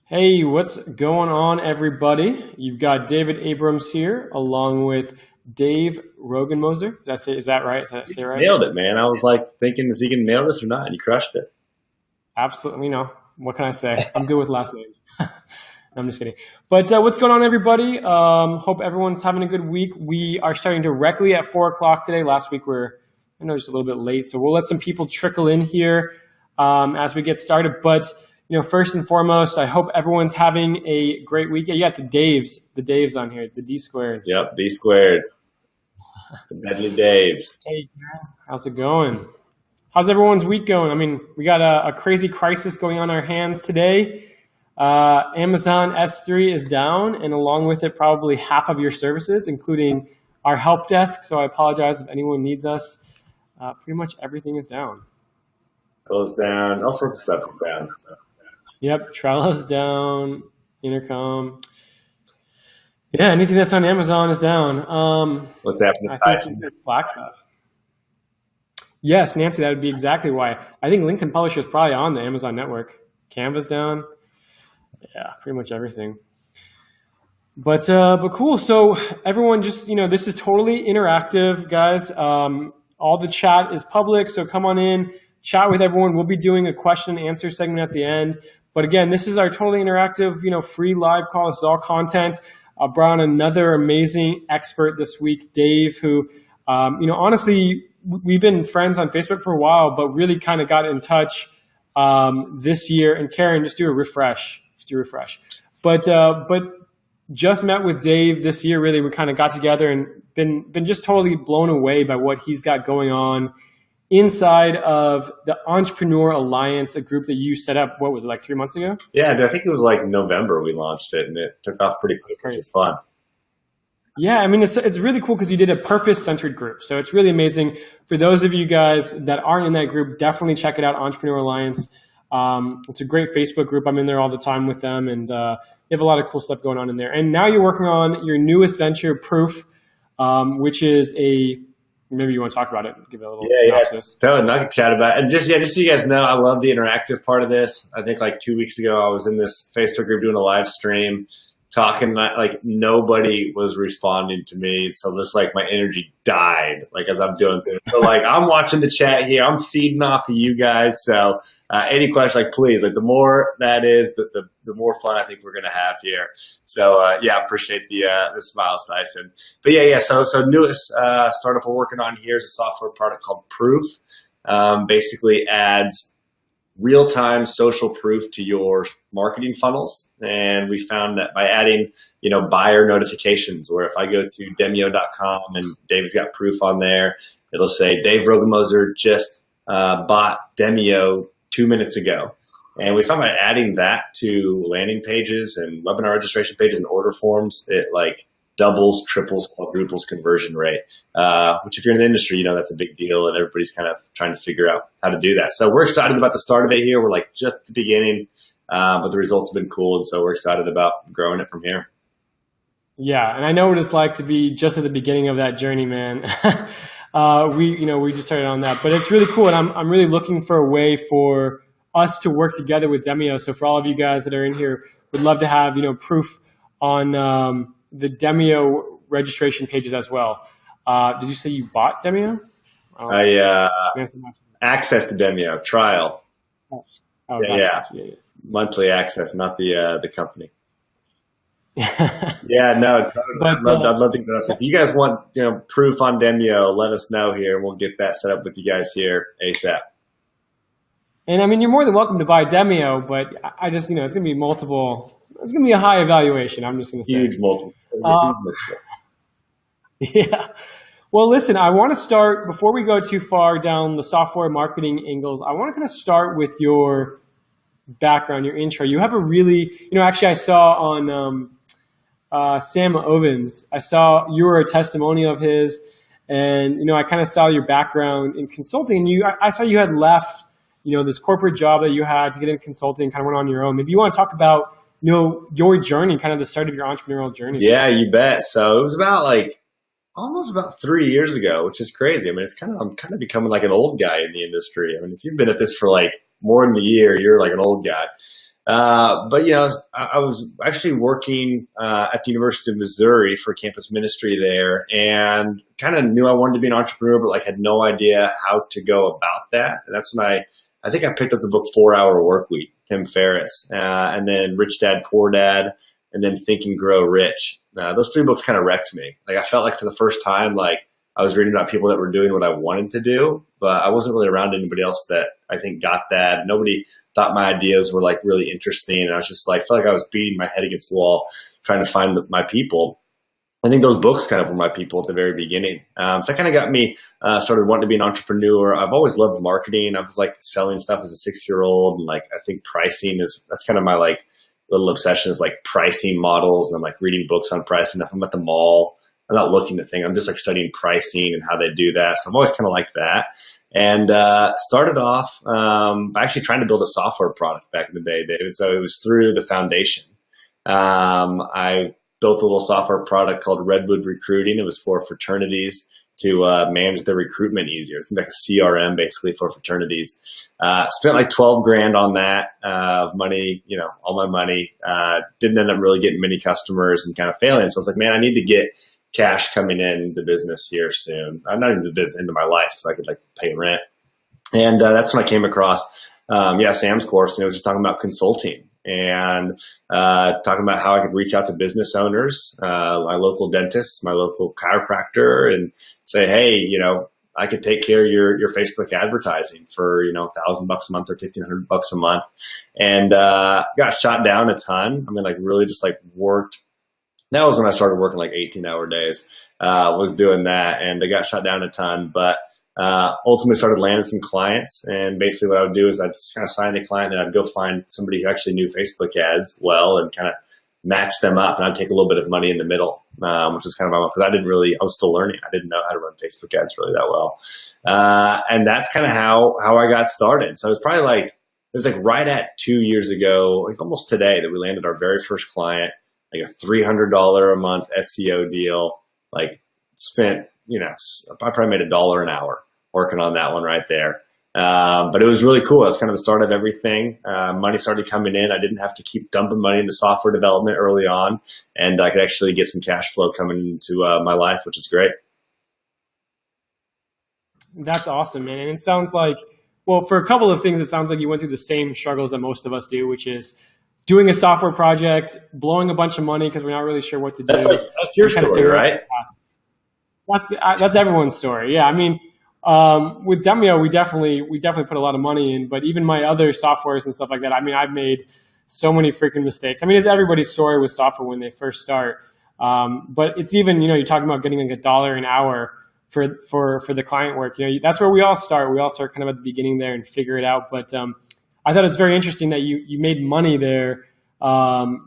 Hey, what's going on, everybody? You've got David Abrams here, along with Dave Rogenmoser. Is that right? Is that say right? Nailed it, man. I was like thinking, is he gonna nail this or not? And you crushed it. Absolutely. What can I say? I'm good with last names. No, I'm just kidding. But what's going on, everybody? Hope everyone's having a good week. We are starting directly at 4 o'clock today. Last week I know, just a little bit late, so we'll let some people trickle in here as we get started. But first and foremost, I hope everyone's having a great week. Yeah, you got the Daves on here, the D squared. Yep, D squared. The Medley Daves. Hey, how's it going? How's everyone's week going? I mean, we got a crazy crisis going on our hands today. Amazon S3 is down, and along with it, probably half of your services, including our help desk. So I apologize if anyone needs us. Pretty much everything is down. Goes down. All sorts of stuff is down. Yep, Trello's down. Intercom. Yeah, anything that's on Amazon is down. What's happening to Tyson? Slack stuff. Yes, Nancy, that would be exactly why. I think LinkedIn Publisher is probably on the Amazon network. Canva's down. Yeah, pretty much everything. But cool. So everyone just, this is totally interactive, guys. All the chat is public, so come on in, chat with everyone. We'll be doing a question and answer segment at the end. But again, this is our totally interactive, free live call. This is all content. I brought on another amazing expert this week, Dave, who, honestly, we've been friends on Facebook for a while, but really kind of got in touch this year. And Karen, just do a refresh. But just met with Dave this year. Really, we kind of got together and been just totally blown away by what he's got going on inside of the Entrepreneur Alliance, a group that you set up. What was it, like 3 months ago? Yeah, I think it was like November we launched it, and it took off pretty quick, which is fun. Yeah, I mean, it's really cool because you did a purpose-centered group. So it's really amazing. For those of you guys that aren't in that group, definitely check it out, Entrepreneur Alliance. It's a great Facebook group. I'm in there all the time with them, and they have a lot of cool stuff going on in there. And now you're working on your newest venture, Proof, which is maybe you want to talk about it, give it a little synopsis. Yeah. No, I can chat about it. And just so you guys know, I love the interactive part of this. I think like 2 weeks ago, I was in this Facebook group doing a live stream, talking like nobody was responding to me. So this like my energy died like as I'm doing things. So like I'm watching the chat here. I'm feeding off of you guys. So any questions, like please, like the more that is, the more fun I think we're gonna have here. So yeah, appreciate the smiles, Tyson. But yeah. So newest startup we're working on here is a software product called Proof. Basically adds real-time social proof to your marketing funnels. And we found that by adding, buyer notifications, where if I go to Demio.com and Dave's got proof on there, it'll say Dave Rogenmoser just bought Demio 2 minutes ago. And we found by adding that to landing pages and webinar registration pages and order forms, it like doubles, triples, quadruples conversion rate, which if you're in the industry, that's a big deal, and everybody's kind of trying to figure out how to do that. So we're excited about the start of it here. We're like just at the beginning, but the results have been cool, and so we're excited about growing it from here. Yeah, and I know what it's like to be just at the beginning of that journey, man. We just started on that, but it's really cool, and I'm really looking for a way for us to work together with Demios. So for all of you guys that are in here, would love to have Proof on the Demio registration pages as well. Did you say you bought Demio? Access to Demio trial. Yeah. Monthly access, not the company. Yeah, no, totally. I'd love to get that. If you guys want proof on Demio, let us know here, and we'll get that set up with you guys here ASAP. And I mean, you're more than welcome to buy Demio, but I just, it's going to be multiple. It's going to be a high evaluation. I'm just going to say huge multiple. Yeah. Well, listen, I want to start before we go too far down the software marketing angles. I want to kind of start with your background, your intro. You have a really, actually I saw on Sam Ovens, I saw you were a testimonial of his, and I kind of saw your background in consulting. And I saw you had left, this corporate job that you had to get into consulting, kind of went on your own. Maybe you want to talk about your journey, kind of the start of your entrepreneurial journey. Yeah, you bet. So it was about almost about 3 years ago, which is crazy. I mean, I'm kind of becoming like an old guy in the industry. I mean, if you've been at this for like more than a year, you're like an old guy. But you know, I was actually working at the University of Missouri for campus ministry there, and kind of knew I wanted to be an entrepreneur, but like had no idea how to go about that. And that's when I think I picked up the book 4 Hour Workweek, Tim Ferriss, and then Rich Dad Poor Dad, and then Think and Grow Rich. Those three books kind of wrecked me. Like I felt like for the first time, like I was reading about people that were doing what I wanted to do, but I wasn't really around anybody else that I think got that. Nobody thought my ideas were like really interesting. And I was just like, felt like I was beating my head against the wall, trying to find my people. I think those books kind of were my people at the very beginning. So that kind of got me started wanting to be an entrepreneur. I've always loved marketing. I was like selling stuff as a 6-year-old. And like, I think pricing that's kind of my like little obsession is like pricing models. And I'm like reading books on pricing. If I'm at the mall, I'm not looking at things. I'm just like studying pricing and how they do that. So I've always kind of liked that. And started off by actually trying to build a software product back in the day, David. So it was through the foundation. I built a little software product called Redwood Recruiting. It was for fraternities to manage their recruitment easier. It's like a CRM basically for fraternities. Spent like 12 grand on that money, you know, all my money. Didn't end up really getting many customers and kind of failing. So I was like, man, I need to get cash coming in the business here soon. I'm not even the business into my life, so I could like pay rent. And that's when I came across, Sam's course, and it was just talking about consulting and talking about how I could reach out to business owners, my local dentist, my local chiropractor, and say, hey, you know, I could take care of your Facebook advertising for, you know, $1,000 a month or $1,500 a month. And got shot down a ton. I mean, like really just like worked. That was when I started working like 18-hour days, was doing that, and I got shot down a ton, but ultimately started landing some clients. And basically what I would do is I'd just kind of sign a client and I'd go find somebody who actually knew Facebook ads well and kind of match them up. And I'd take a little bit of money in the middle, which was kind of, because I was still learning. I didn't know how to run Facebook ads really that well. And that's kind of how I got started. So it was probably like, it was like right at 2 years ago, like almost today, that we landed our very first client. Like a $300 a month SEO deal, like spent, you know, I probably made $1 an hour working on that one right there. But it was really cool. It was kind of the start of everything. Money started coming in. I didn't have to keep dumping money into software development early on, and I could actually get some cash flow coming into my life, which is great. That's awesome, man. And it sounds like, well, for a couple of things, it sounds like you went through the same struggles that most of us do, which is doing a software project, blowing a bunch of money because we're not really sure what to do. That's your story, right? That's everyone's story. Yeah, I mean, with Demio, we definitely put a lot of money in, but even my other softwares and stuff like that, I mean, I've made so many freaking mistakes. I mean, it's everybody's story with software when they first start. But it's even, you know, you're talking about getting like $1 an hour for the client work. You know, that's where we all start. We all start kind of at the beginning there and figure it out. But I thought it's very interesting that you made money there,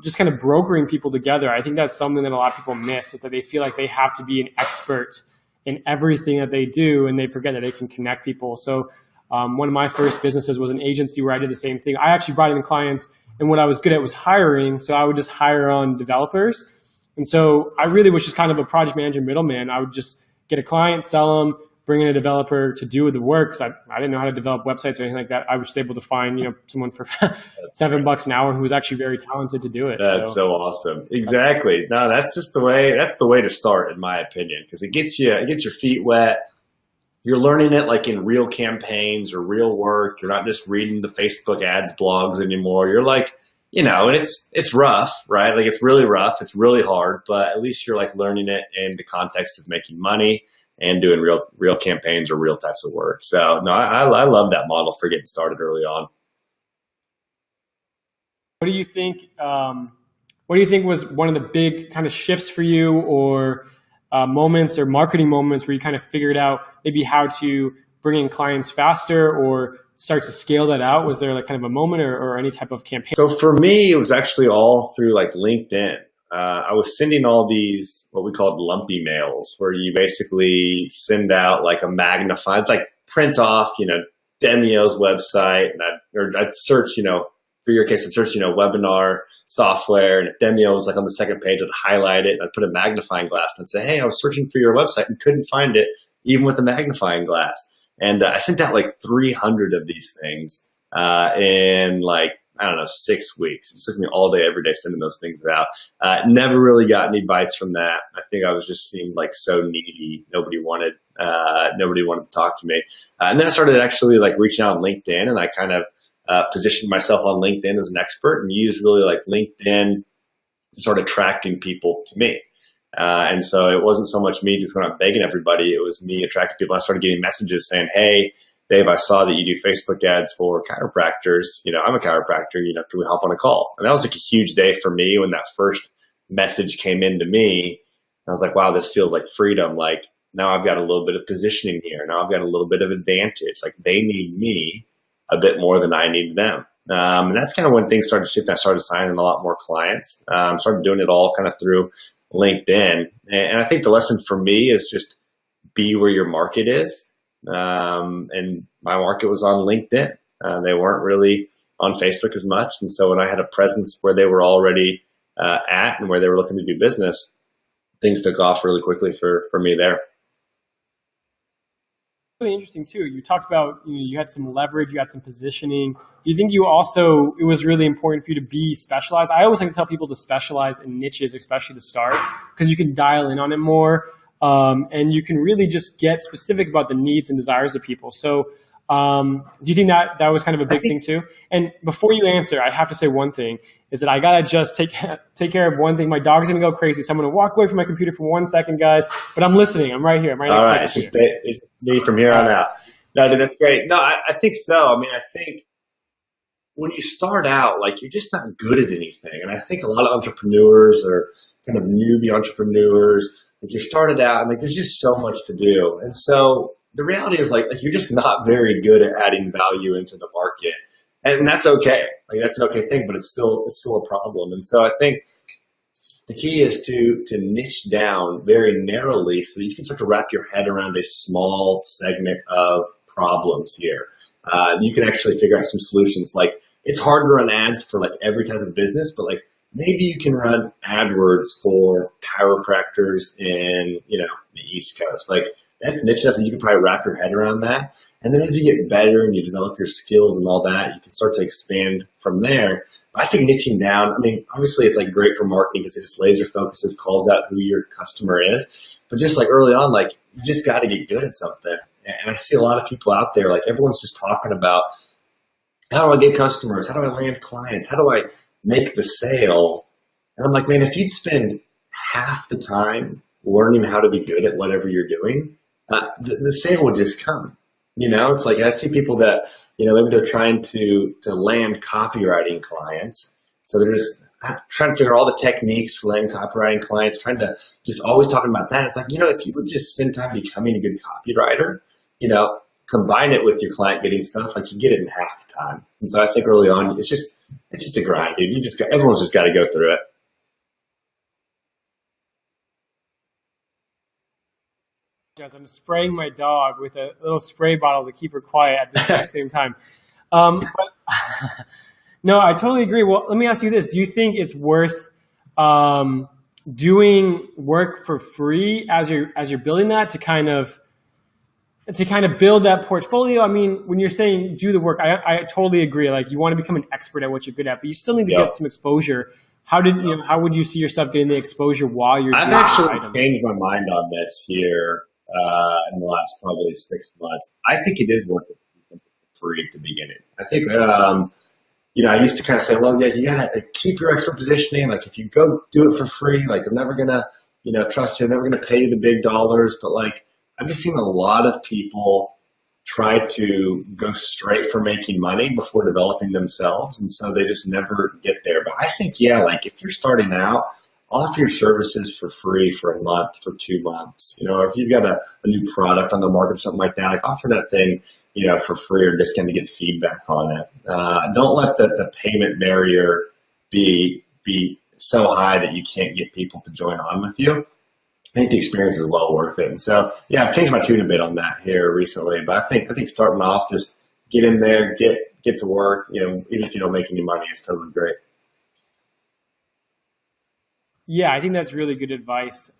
just kind of brokering people together. I think that's something that a lot of people miss, is that they feel like they have to be an expert in everything that they do, and they forget that they can connect people. So one of my first businesses was an agency where I did the same thing. I actually brought in clients, and what I was good at was hiring, so I would just hire on developers. And so I really was just kind of a project manager middleman. I would just get a client, sell them, bring in a developer to do the work, because I didn't know how to develop websites or anything like that. I was able to find, you know, someone for $7 an hour who was actually very talented to do it. That's so awesome. Exactly. No, that's the way to start, in my opinion, because it gets your feet wet. You're learning it like in real campaigns or real work. You're not just reading the Facebook ads blogs anymore. You're like, you know, and it's rough, right? Like it's really rough. It's really hard, but at least you're like learning it in the context of making money and doing real campaigns or real types of work. So no, I love that model for getting started early on. What do you think? What do you think was one of the big kind of shifts for you, or moments or marketing moments where you kind of figured out maybe how to bring in clients faster or start to scale that out? Was there like kind of a moment or any type of campaign? So for me, it was actually all through like LinkedIn. I was sending all these, what we called lumpy mails, where you basically send out like a magnified, like print off, you know, Demio's website. And I'd search, you know, for your case, I'd search, you know, webinar software. And if Demio was like on the second page, I'd highlight it and I'd put a magnifying glass and I'd say, hey, I was searching for your website and couldn't find it, even with a magnifying glass. And I sent out like 300 of these things in like, I don't know, 6 weeks. It just took me all day, every day sending those things out. Never really got any bites from that. I think I was just seemed like so needy. Nobody wanted to talk to me. And then I started actually like reaching out on LinkedIn, and I kind of positioned myself on LinkedIn as an expert and used really like LinkedIn to start attracting people to me. And so it wasn't so much me just going out begging everybody. It was me attracting people. I started getting messages saying, hey, Dave, I saw that you do Facebook ads for chiropractors. You know, I'm a chiropractor. You know, can we hop on a call? And that was like a huge day for me when that first message came into me. I was like, wow, this feels like freedom. Like now I've got a little bit of positioning here. Now I've got a little bit of advantage. Like they need me a bit more than I need them. And that's kind of when things started shifting. I started signing a lot more clients. Started doing it all kind of through LinkedIn. And I think the lesson for me is just be where your market is. And my market was on LinkedIn. They weren't really on Facebook as much. And so when I had a presence where they were already at and where they were looking to do business, things took off really quickly for me there. Really interesting too. You talked about you had some leverage, you had some positioning. Do you think it was really important for you to be specialized? I always like to tell people to specialize in niches, especially to start, because you can dial in on it more, and you can really just get specific about the needs and desires of people. So do you think that was kind of a big thing too? And before you answer, I have to say one thing is that I gotta just take care of one thing. My dog's gonna go crazy, so I'm gonna walk away from my computer for 1 second, guys. But I'm listening. I'm right here. I'm right next to All right, it's just me from here on out. No, dude, that's great. No, I think so. I mean, I think when you start out, like you're just not good at anything, and I think a lot of entrepreneurs are kind of newbie entrepreneurs. Like you started out, and like there's just so much to do, and so. The reality is like you're just not very good at adding value into the market, and that's okay. Like that's an okay thing, but it's still a problem. And so I think the key is to niche down very narrowly so that you can start to wrap your head around a small segment of problems here. You can actually figure out some solutions. Like it's hard to run ads for like every type of business, but like maybe you can run AdWords for chiropractors in the East Coast. Like that's niche enough that you can probably wrap your head around that. And then as you get better and you develop your skills and all that, you can start to expand from there. But I think niching down, I mean, obviously it's like great for marketing because it just laser focuses, calls out who your customer is. But just like early on, like you just got to get good at something. And I see a lot of people out there, like everyone's just talking about how do I get customers? How do I land clients? How do I make the sale? And I'm like, man, if you'd spend half the time learning how to be good at whatever you're doing, the sale would just come. It's like I see people that, maybe they're trying to land copywriting clients. So they're just trying to figure out all the techniques for landing copywriting clients, trying to just always talking about that. It's like, if you would just spend time becoming a good copywriter, combine it with your client getting stuff, like you get it in half the time. And so I think early on, it's just a grind, dude. Everyone's just got to go through it. Guys, I'm spraying my dog with a little spray bottle to keep her quiet at the exact same time. But no, I totally agree. Well, let me ask you this. Do you think it's worth doing work for free as you're building that to kind of build that portfolio? I mean, when you're saying do the work, I totally agree. Like you want to become an expert at what you're good at, but you still need to get some exposure. How would you see yourself getting the exposure while you're doing I've actually items? changed my mind on this here. In the last probably 6 months, I think it is worth it for free at the beginning. I think, I used to kind of say, well, yeah, you gotta keep your expert positioning. Like if you go do it for free, like they're never gonna, trust you. They're never gonna pay you the big dollars. But like, I've just seen a lot of people try to go straight for making money before developing themselves. And so they just never get there. But I think, like if you're starting out, offer your services for free for a month, for 2 months, or if you've got a new product on the market or something like that, like offer that thing, for free or just kind of get feedback on it. Don't let the payment barrier be so high that you can't get people to join on with you. I think the experience is well worth it. And so, I've changed my tune a bit on that here recently, but I think starting off, just get in there, get to work, even if you don't make any money, it's totally great. Yeah, I think that's really good advice.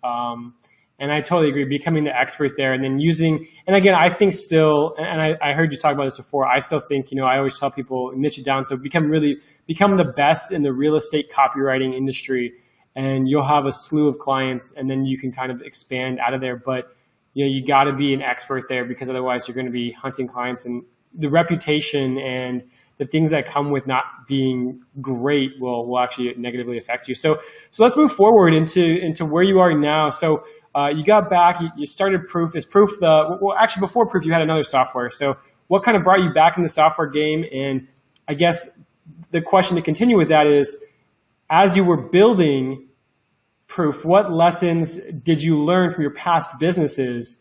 And I totally agree, becoming the expert there and then using, and again, I think still, and I heard you talk about this before, I still think, I always tell people niche it down. So become the best in the real estate copywriting industry, and you'll have a slew of clients, and then you can kind of expand out of there. But you got to be an expert there, because otherwise you're going to be hunting clients, and the reputation and the things that come with not being great will actually negatively affect you. So let's move forward into where you are now. So you got back, you started Proof. Is Proof actually before Proof you had another software. So what kind of brought you back in the software game? And I guess the question to continue with that is, as you were building Proof, what lessons did you learn from your past businesses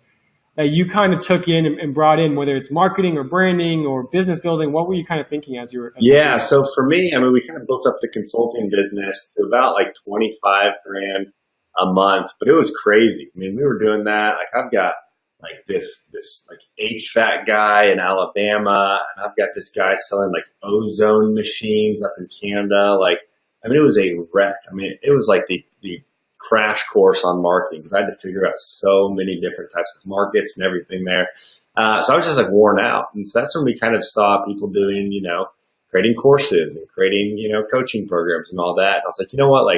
that you kind of took in and brought in, whether it's marketing or branding or business building? What were you kind of thinking as you were? So for me, we kind of built up the consulting business to about like 25 grand a month, but it was crazy. We were doing that. Like, I've got like this like HVAC guy in Alabama, and I've got this guy selling like ozone machines up in Canada. It was a wreck. It was like the crash course on marketing, because I had to figure out so many different types of markets and everything there. So I was just like worn out. And so that's when we kind of saw people doing, creating courses and creating, coaching programs and all that. And I was like, you know what,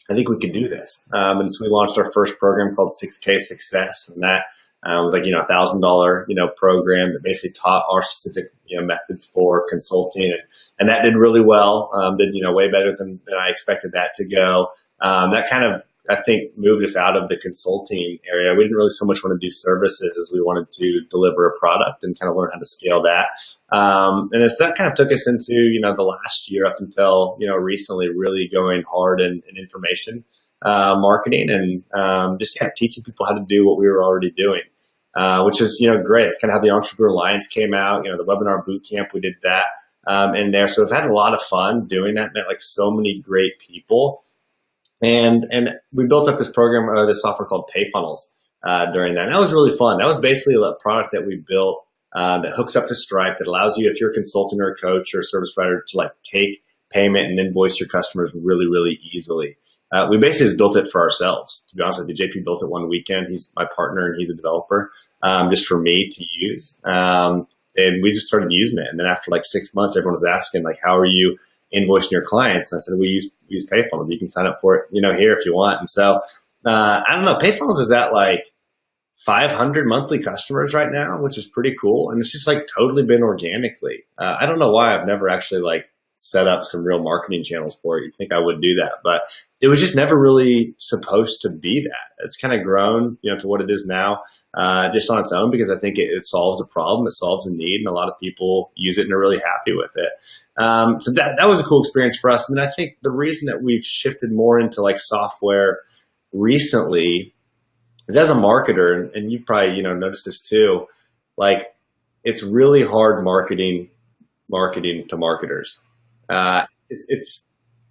I think we could do this. And so we launched our first program called 6K Success. And that was like, $1,000, program that basically taught our specific, methods for consulting. And that did really well, did, way better than I expected that to go. That kind of, I think, moved us out of the consulting area. We didn't really so much want to do services as we wanted to deliver a product and kind of learn how to scale that. And so that kind of took us into, the last year up until, recently, really going hard in information marketing and just teaching people how to do what we were already doing, which is, great. It's kind of how the Entrepreneur Alliance came out, the webinar boot camp, we did that in there. So I've had a lot of fun doing that, met like so many great people. And we built up this program, this software called PayFunnels during that. And that was really fun. That was basically a product that we built that hooks up to Stripe, that allows you, if you're a consultant or a coach or a service provider, to take payment and invoice your customers really, really easily. We basically just built it for ourselves. To be honest with you, JP built it one weekend. He's my partner and he's a developer, just for me to use. And we just started using it. And then after 6 months, everyone was asking, how are you invoicing your clients? And I said, we use PayPhones. You can sign up for it, here if you want. And so, I don't know, PayPhones is at 500 monthly customers right now, which is pretty cool. And it's just totally been organically. I don't know why I've never actually set up some real marketing channels for it. You'd think I would do that, but it was just never really supposed to be that. It's kind of grown, to what it is now, just on its own, because I think it solves a problem, it solves a need, and a lot of people use it and are really happy with it. So that was a cool experience for us. And then I think the reason that we've shifted more into software recently is, as a marketer, and you've probably, noticed this too, it's really hard marketing to marketers. It's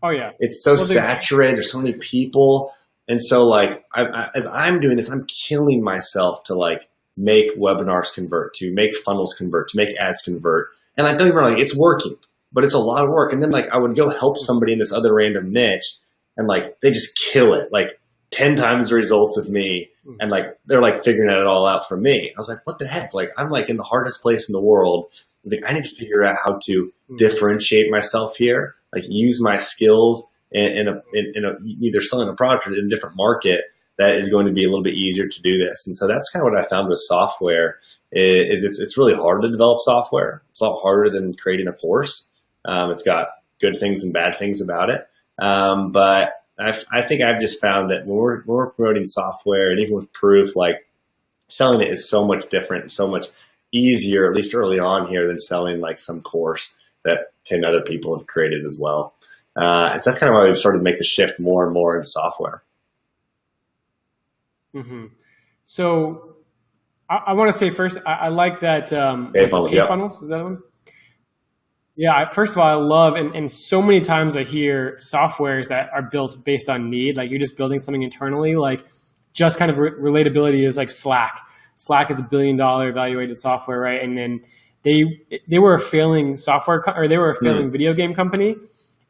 oh yeah, it's so saturated. There's so many people, and so as I'm doing this, I'm killing myself to make webinars convert, to make funnels convert, to make ads convert, and don't get me wrong, it's working, but it's a lot of work. And then I would go help somebody in this other random niche, and they just kill it, 10 times the results of me, and they're figuring it all out for me. I was like, what the heck? I'm in the hardest place in the world. I was I need to figure out how to differentiate myself here, use my skills in either selling a product or in a different market that is going to be a little bit easier to do this. And so that's kind of what I found with software is it's really hard to develop software. It's a lot harder than creating a course. It's got good things and bad things about it. But I think I've just found that when we're promoting software, and even with Proof, selling it is so much different, so much easier, at least early on here, than selling some course that 10 other people have created as well. And so that's kind of why we've started to make the shift more and more into software. Mm-hmm. So I want to say first, I like that. PayFunnels, is that one? Yeah. First of all, I love, and so many times I hear softwares that are built based on need. You're just building something internally, just kind of relatability is Slack. Slack is $1 billion evaluated software, right? And then they were a failing software, or they were a failing video game company,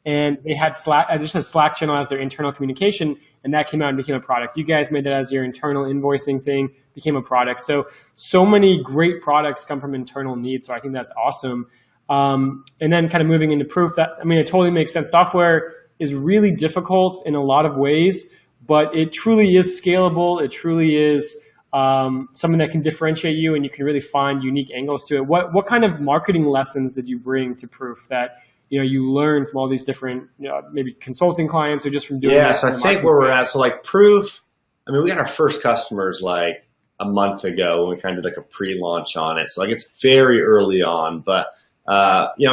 and they had Slack, just a Slack channel as their internal communication, and that came out and became a product. You guys made that as your internal invoicing thing, became a product. So many great products come from internal needs. So I think that's awesome. And then kind of moving into proof, it totally makes sense. Software is really difficult in a lot of ways, but it truly is scalable. It truly is something that can differentiate you, and you can really find unique angles to it. What kind of marketing lessons did you bring to proof that you learned from all these different maybe consulting clients or just from doing? Yeah, so I think where we're at, so like proof, we got our first customers like a month ago when we kind of did like a pre-launch on it. So like it's very early on, but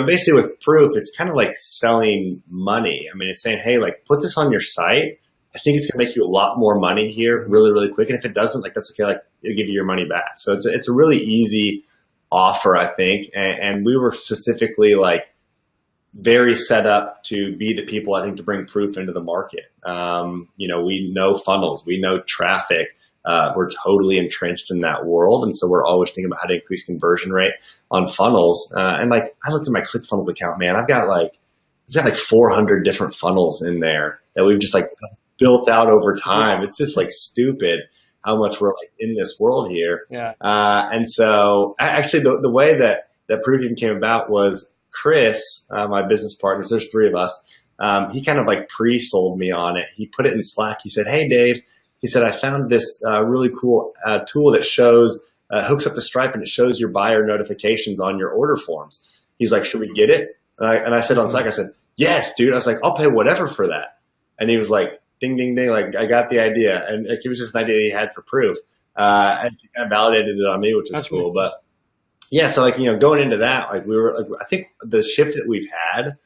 basically with proof, it's kind of like selling money. It's saying, hey, like put this on your site. I think it's going to make you a lot more money here really, really quick. And if it doesn't, like, that's okay. Like, it'll give you your money back. So it's a really easy offer, I think. And we were specifically like very set up to be the people, I think, to bring proof into the market. We know funnels, we know traffic. We're totally entrenched in that world. And so we're always thinking about how to increase conversion rate on funnels. And like, I looked at my ClickFunnels account, man, I've got like 400 different funnels in there that we've just like built out over time. It's just like stupid how much we're like in this world here. Yeah. And so actually the way that Proof even came about was Chris, my business partner, so there's three of us. He kind of like pre-sold me on it. He put it in Slack. He said, hey, Dave, he said, I found this really cool tool that shows, hooks up to Stripe and it shows your buyer notifications on your order forms. He's like, should we get it? And I said on Slack, I said, yes, dude. I was like, I'll pay whatever for that. And he was like, ding, ding, ding. Like, I got the idea. And like, it was just an idea he had for Proof. And he kind of validated it on me, which is cool. But yeah, so like, going into that, like we were like, I think the shift that we've had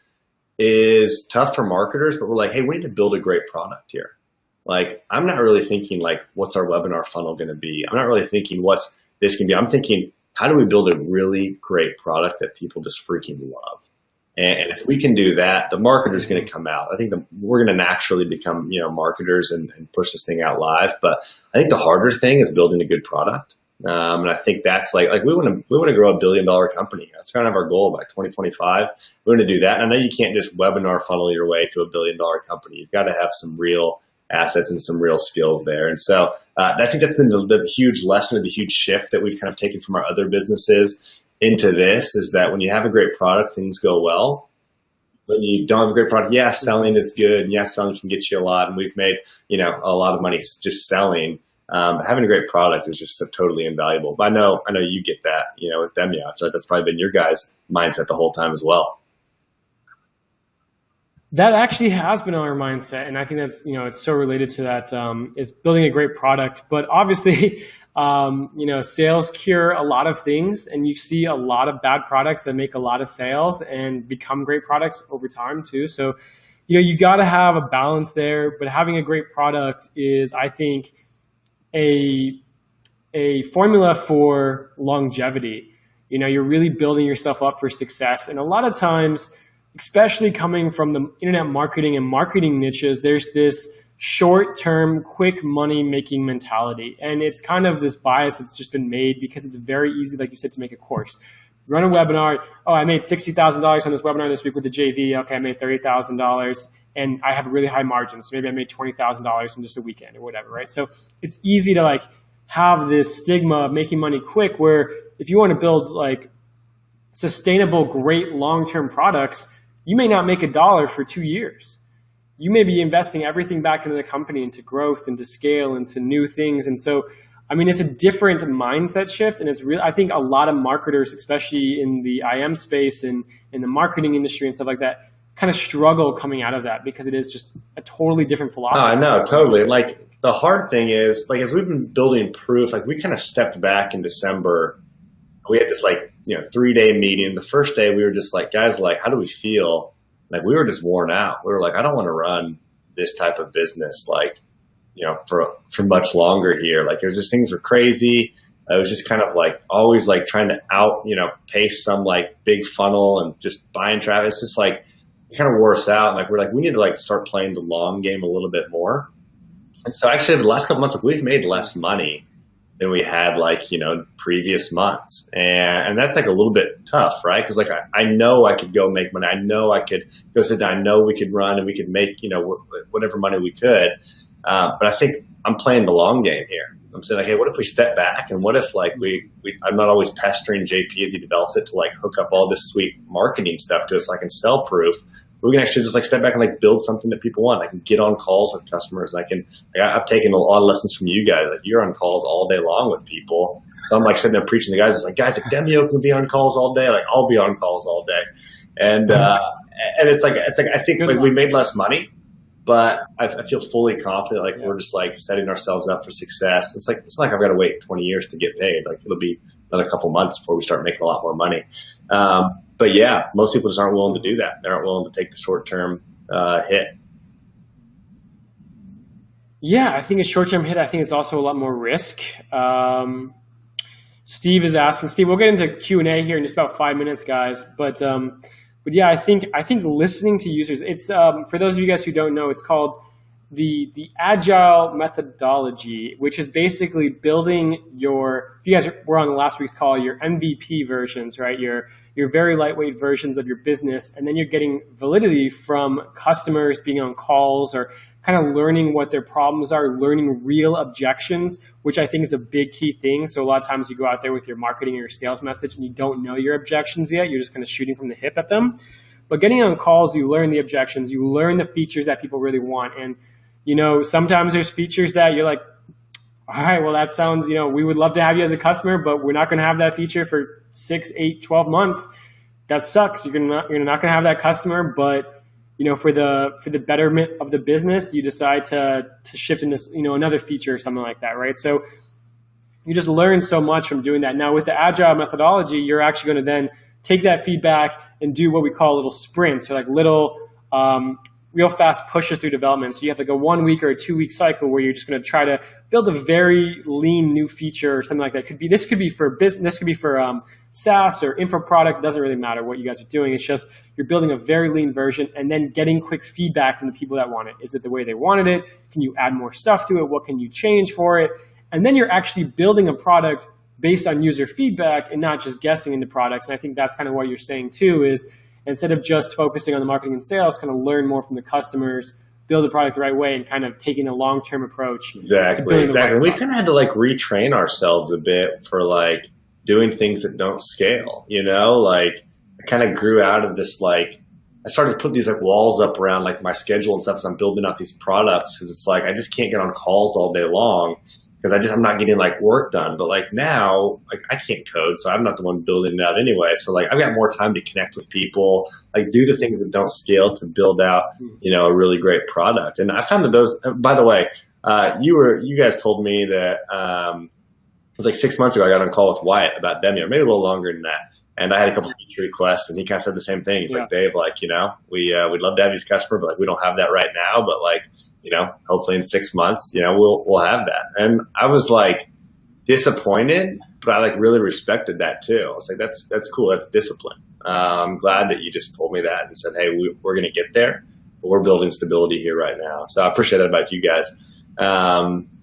is tough for marketers, but we're like, hey, we need to build a great product here. Like, I'm not really thinking like, what's our webinar funnel going to be? I'm not really thinking what's this can be. I'm thinking, how do we build a really great product that people just freaking love? And if we can do that, the marketer's going to come out. I think we're going to naturally become, marketers and push this thing out live. But I think the harder thing is building a good product. And I think that's like we want to grow $1 billion company. That's kind of our goal by 2025. We want to do that. And I know you can't just webinar funnel your way to $1 billion company. You've got to have some real assets and some real skills there. And so I think that's been the huge lesson, or the huge shift that we've kind of taken from our other businesses into this, is that when you have a great product, things go well. When you don't have a great product, yes, selling is good. And yes, selling can get you a lot. And we've made, a lot of money just selling. Having a great product is just totally invaluable. But I know you get that, with Demio. I feel like that's probably been your guys' mindset the whole time as well. That actually has been our mindset. And I think that's, it's so related to that, is building a great product. But obviously, sales cure a lot of things, and you see a lot of bad products that make a lot of sales and become great products over time too. So, you got to have a balance there, but having a great product is, I think, a formula for longevity. You're really building yourself up for success. And a lot of times, especially coming from the internet marketing and marketing niches, there's this short-term, quick money-making mentality. And it's kind of this bias that's just been made because it's very easy, like you said, to make a course. Run a webinar. Oh, I made $60,000 on this webinar this week with the JV. Okay, I made $30,000 and I have a really high margin. So maybe I made $20,000 in just a weekend or whatever, right? So it's easy to like have this stigma of making money quick, where if you want to build like sustainable, great long-term products, you may not make $1 for 2 years. You may be investing everything back into the company, into growth, into scale, into new things. And so, it's a different mindset shift. And it's real. I think a lot of marketers, especially in the IM space and in the marketing industry and stuff like that, kind of struggle coming out of that because it is just a totally different philosophy. Oh, I know, totally. Like the hard thing is, like, as we've been building Proof, like we kind of stepped back in December. We had this 3-day meeting. The first day we were just like, guys, like, how do we feel? Like, we were just worn out. We were like, I don't want to run this type of business, for much longer here. Like, it was just, things were crazy. It was just kind of like always like trying to pace some like big funnel and just buying traffic. It's just like, it kind of wore us out. And like, we're like, we need to like start playing the long game a little bit more. And so actually the last couple months, we've made less money than we had like, previous months. And that's like a little bit tough, right? Because like I know I could go make money. I know I could go sit down. I know we could run and we could make, whatever money we could. But I think I'm playing the long game here. I'm saying like, hey, what if we step back and what if like I'm not always pestering JP as he develops it to like hook up all this sweet marketing stuff to us so I can sell proof. We can actually just like step back and like build something that people want. I can get on calls with customers. And I've taken a lot of lessons from you guys. Like you're on calls all day long with people. So I'm like sitting there preaching to guys. It's like, guys, like Demio can be on calls all day. Like I'll be on calls all day. And it's like I think like we made less money, but I feel fully confident. Like we're just like setting ourselves up for success. It's not like I've got to wait 20 years to get paid. Like it'll be another couple months before we start making a lot more money. But yeah, most people just aren't willing to do that. They aren't willing to take the short-term hit. Yeah, I think a short-term hit. I think it's also a lot more risk. Steve is asking. Steve, we'll get into Q&A here in just about 5 minutes, guys. But yeah, I think listening to users. It's for those of you guys who don't know, it's called the agile methodology, which is basically building your, if you guys were on the last week's call, your MVP versions, right? Your very lightweight versions of your business. And then you're getting validity from customers being on calls or kind of learning what their problems are, learning real objections, which I think is a big key thing. So a lot of times you go out there with your marketing or your sales message and you don't know your objections yet. You're just kind of shooting from the hip at them. But getting on calls, you learn the objections, you learn the features that people really want. And sometimes there's features that you're like, all right, well, that sounds, we would love to have you as a customer, but we're not going to have that feature for 6, 8, 12 months. That sucks. You're not going to have that customer, but, for the betterment of the business, you decide to shift into, another feature or something like that, right? So you just learn so much from doing that. Now, with the agile methodology, you're actually going to then take that feedback and do what we call little sprints, or like little real fast pushes through development. So you have like a 1 week or a 2 week cycle where you're just going to try to build a very lean new feature or something like that. This could be for business, this could be for SaaS or info product. It doesn't really matter what you guys are doing. It's just you're building a very lean version and then getting quick feedback from the people that want it. Is it the way they wanted it? Can you add more stuff to it? What can you change for it? And then you're actually building a product based on user feedback and not just guessing into products. And I think that's kind of what you're saying too, is instead of just focusing on the marketing and sales, kind of learn more from the customers, build the product the right way, and kind of taking a long-term approach. Exactly. We've kind of had to like retrain ourselves a bit for like doing things that don't scale, like I kind of grew out of this, like I started to put these like walls up around like my schedule and stuff as I'm building out these products, because it's like I just can't get on calls all day long because I'm not getting like work done. But like now, like I can't code, so I'm not the one building it out anyway. So like I've got more time to connect with people, like do the things that don't scale to build out, a really great product. And I found that those, by the way, you guys told me that it was like 6 months ago I got on a call with Wyatt about Demio, maybe a little longer than that. And I had a couple of feature requests, and he kind of said the same thing. He's like, Dave, like, we'd love to have you as a customer, but like we don't have that right now. But like, hopefully in 6 months, we'll have that. And I was like disappointed, but I like really respected that too. I was like, that's cool. That's discipline. I'm glad that you just told me that and said, hey, we're going to get there, but we're building stability here right now. So I appreciate that about you guys.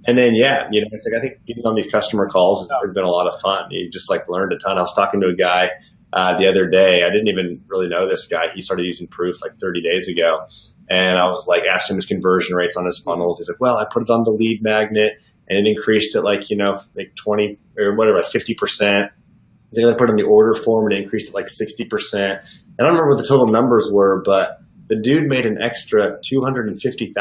And then, it's like, I think getting on these customer calls has been a lot of fun. You just like learned a ton. I was talking to a guy the other day. I didn't even really know this guy. He started using Proof like 30 days ago. And I was like, asking him his conversion rates on his funnels. He's like, well, I put it on the lead magnet and it increased it like, like 20 or whatever, like 50%. Then I put it in the order form and it increased it like 60%. I don't remember what the total numbers were, but the dude made an extra $250,000 in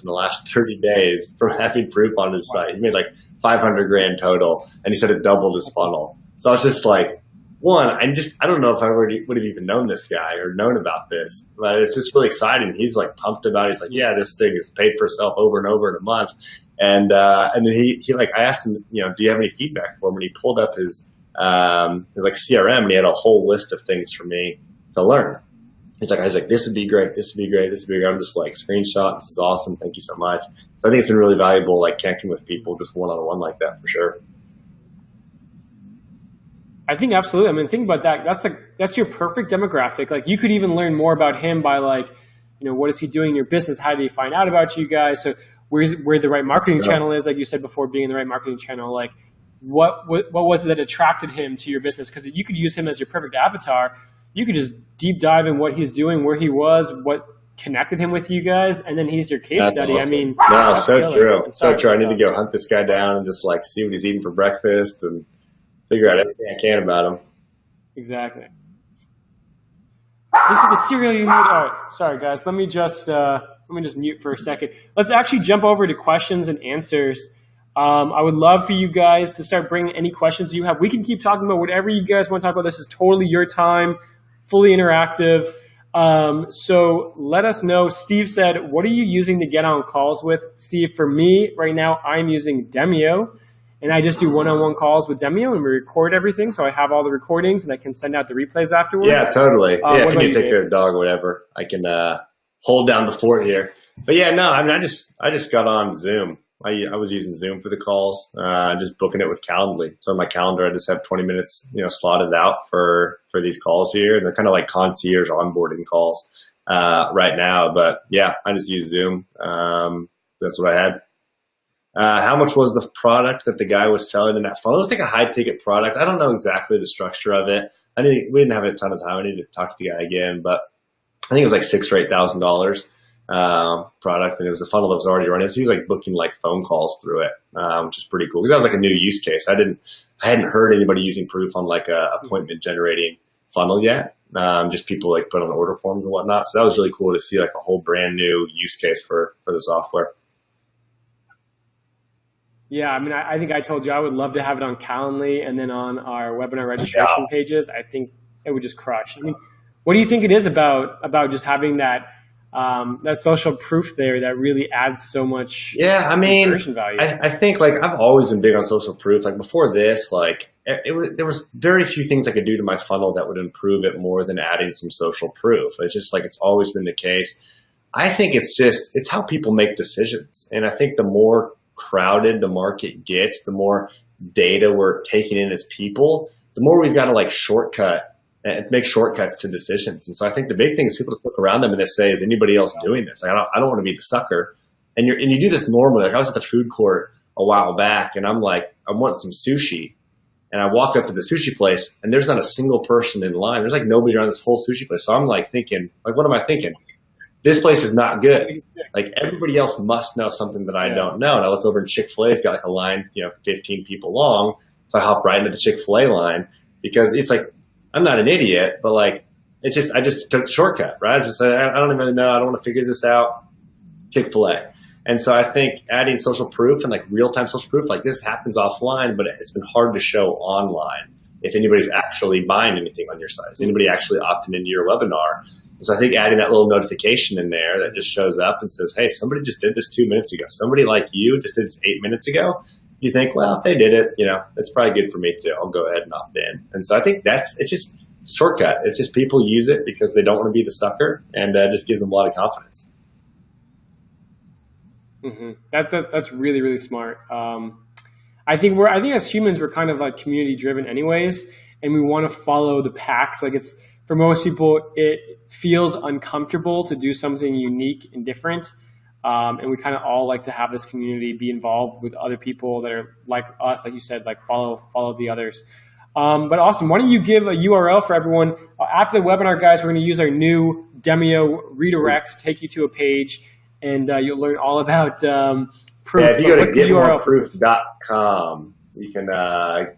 the last 30 days from having Proof on his site. He made like 500 grand total, and he said it doubled his funnel. So I was just like, one, I don't know if I would have even known this guy or known about this, but it's just really exciting. He's like pumped about it. He's like, yeah, this thing is paid for itself over and over in a month. And then he like, I asked him, do you have any feedback for him? And he pulled up his like CRM, and he had a whole list of things for me to learn. He's like, this would be great. This would be great. This would be great. I'm just like, screenshot. This is awesome. Thank you so much. So I think it's been really valuable, like connecting with people just one-on-one like that for sure. I think absolutely. I mean, think about that. That's your perfect demographic. Like you could even learn more about him by like, what is he doing in your business? How did he find out about you guys? So where the right marketing channel is, like you said before, being in the right marketing channel, like what was it that attracted him to your business? Because you could use him as your perfect avatar. You could just deep dive in what he's doing, where he was, what connected him with you guys, and then he's your case study. Awesome. I mean, no, so true. So true. I need to go hunt this guy down and just like see what he's eating for breakfast and figure out everything I can about him. Exactly. This is the cereal you need. All right, sorry guys. Let me just mute for a second. Let's actually jump over to questions and answers. I would love for you guys to start bringing any questions you have. We can keep talking about whatever you guys want to talk about. This is totally your time, fully interactive. So let us know. Steve said, what are you using to get on calls with? Steve, for me right now, I'm using Demio, and I just do one-on-one calls with Demio, and we record everything. So I have all the recordings, and I can send out the replays afterwards. Yeah, totally. Yeah, if you need to take care Dave? of the dog or whatever, I can hold down the fort here. But yeah, no, I mean, I just got on Zoom. I was using Zoom for the calls, just booking it with Calendly. So on my calendar, I just have 20 minutes, slotted out for these calls here. And they're kind of like concierge onboarding calls right now. But yeah, I just use Zoom. That's what I had. How much was the product that the guy was selling in that funnel? It was like a high ticket product. I don't know exactly the structure of it. We didn't have a ton of time. I need to talk to the guy again, but I think it was like $6,000 or $8,000 product, and it was a funnel that was already running. So he was like booking like phone calls through it, which is pretty cool because that was like a new use case. I hadn't heard anybody using Proof on like a appointment generating funnel yet. Just people like put on order forms and whatnot. So that was really cool to see like a whole brand new use case for the software. Yeah, I mean, I think I told you I would love to have it on Calendly and then on our webinar registration pages. I think it would just crush. I mean, what do you think it is about just having that social proof there that really adds so much conversion value? I think like I've always been big on social proof. Like before this, like there was very few things I could do to my funnel that would improve it more than adding some social proof. It's just like it's always been the case. I think it's how people make decisions, and I think the more crowded the market gets, the more data we're taking in as people, the more we've got to like shortcut and make shortcuts to decisions. And so I think the big thing is people just look around them and they say, is anybody else doing this? Like, I don't want to be the sucker. And you do this normally. Like I was at the food court a while back and I'm like, I want some sushi. And I walk up to the sushi place and there's not a single person in line. There's like nobody around this whole sushi place. So I'm like thinking, like, what am I thinking? This place is not good. Like everybody else must know something that I don't know. And I look over and Chick-fil-A's got like a line, 15 people long. So I hop right into the Chick-fil-A line because it's like, I'm not an idiot, but like, I just took the shortcut, right? I just said, I don't even know. I don't want to figure this out. Chick-fil-A. And so I think adding social proof and like real-time social proof, like this happens offline, but it's been hard to show online if anybody's actually buying anything on your site. Is anybody actually opting into your webinar? And so I think adding that little notification in there that just shows up and says, hey, somebody just did this 2 minutes ago. Somebody like you just did this 8 minutes ago. You think, well, if they did it, that's probably good for me too. I'll go ahead and opt in. And so I think it's just a shortcut. It's just people use it because they don't want to be the sucker, and just gives them a lot of confidence. Mm-hmm. That's really, really smart. I think as humans, we're kind of like community driven anyways, and we want to follow the packs. Like for most people, it feels uncomfortable to do something unique and different. And we kind of all like to have this community, be involved with other people that are like us, like you said, like follow the others. But awesome. Why don't you give a URL for everyone? After the webinar, guys, we're going to use our new Demio redirect to take you to a page, and you'll learn all about Proof. Yeah, if you go to getmoreproof.com, you can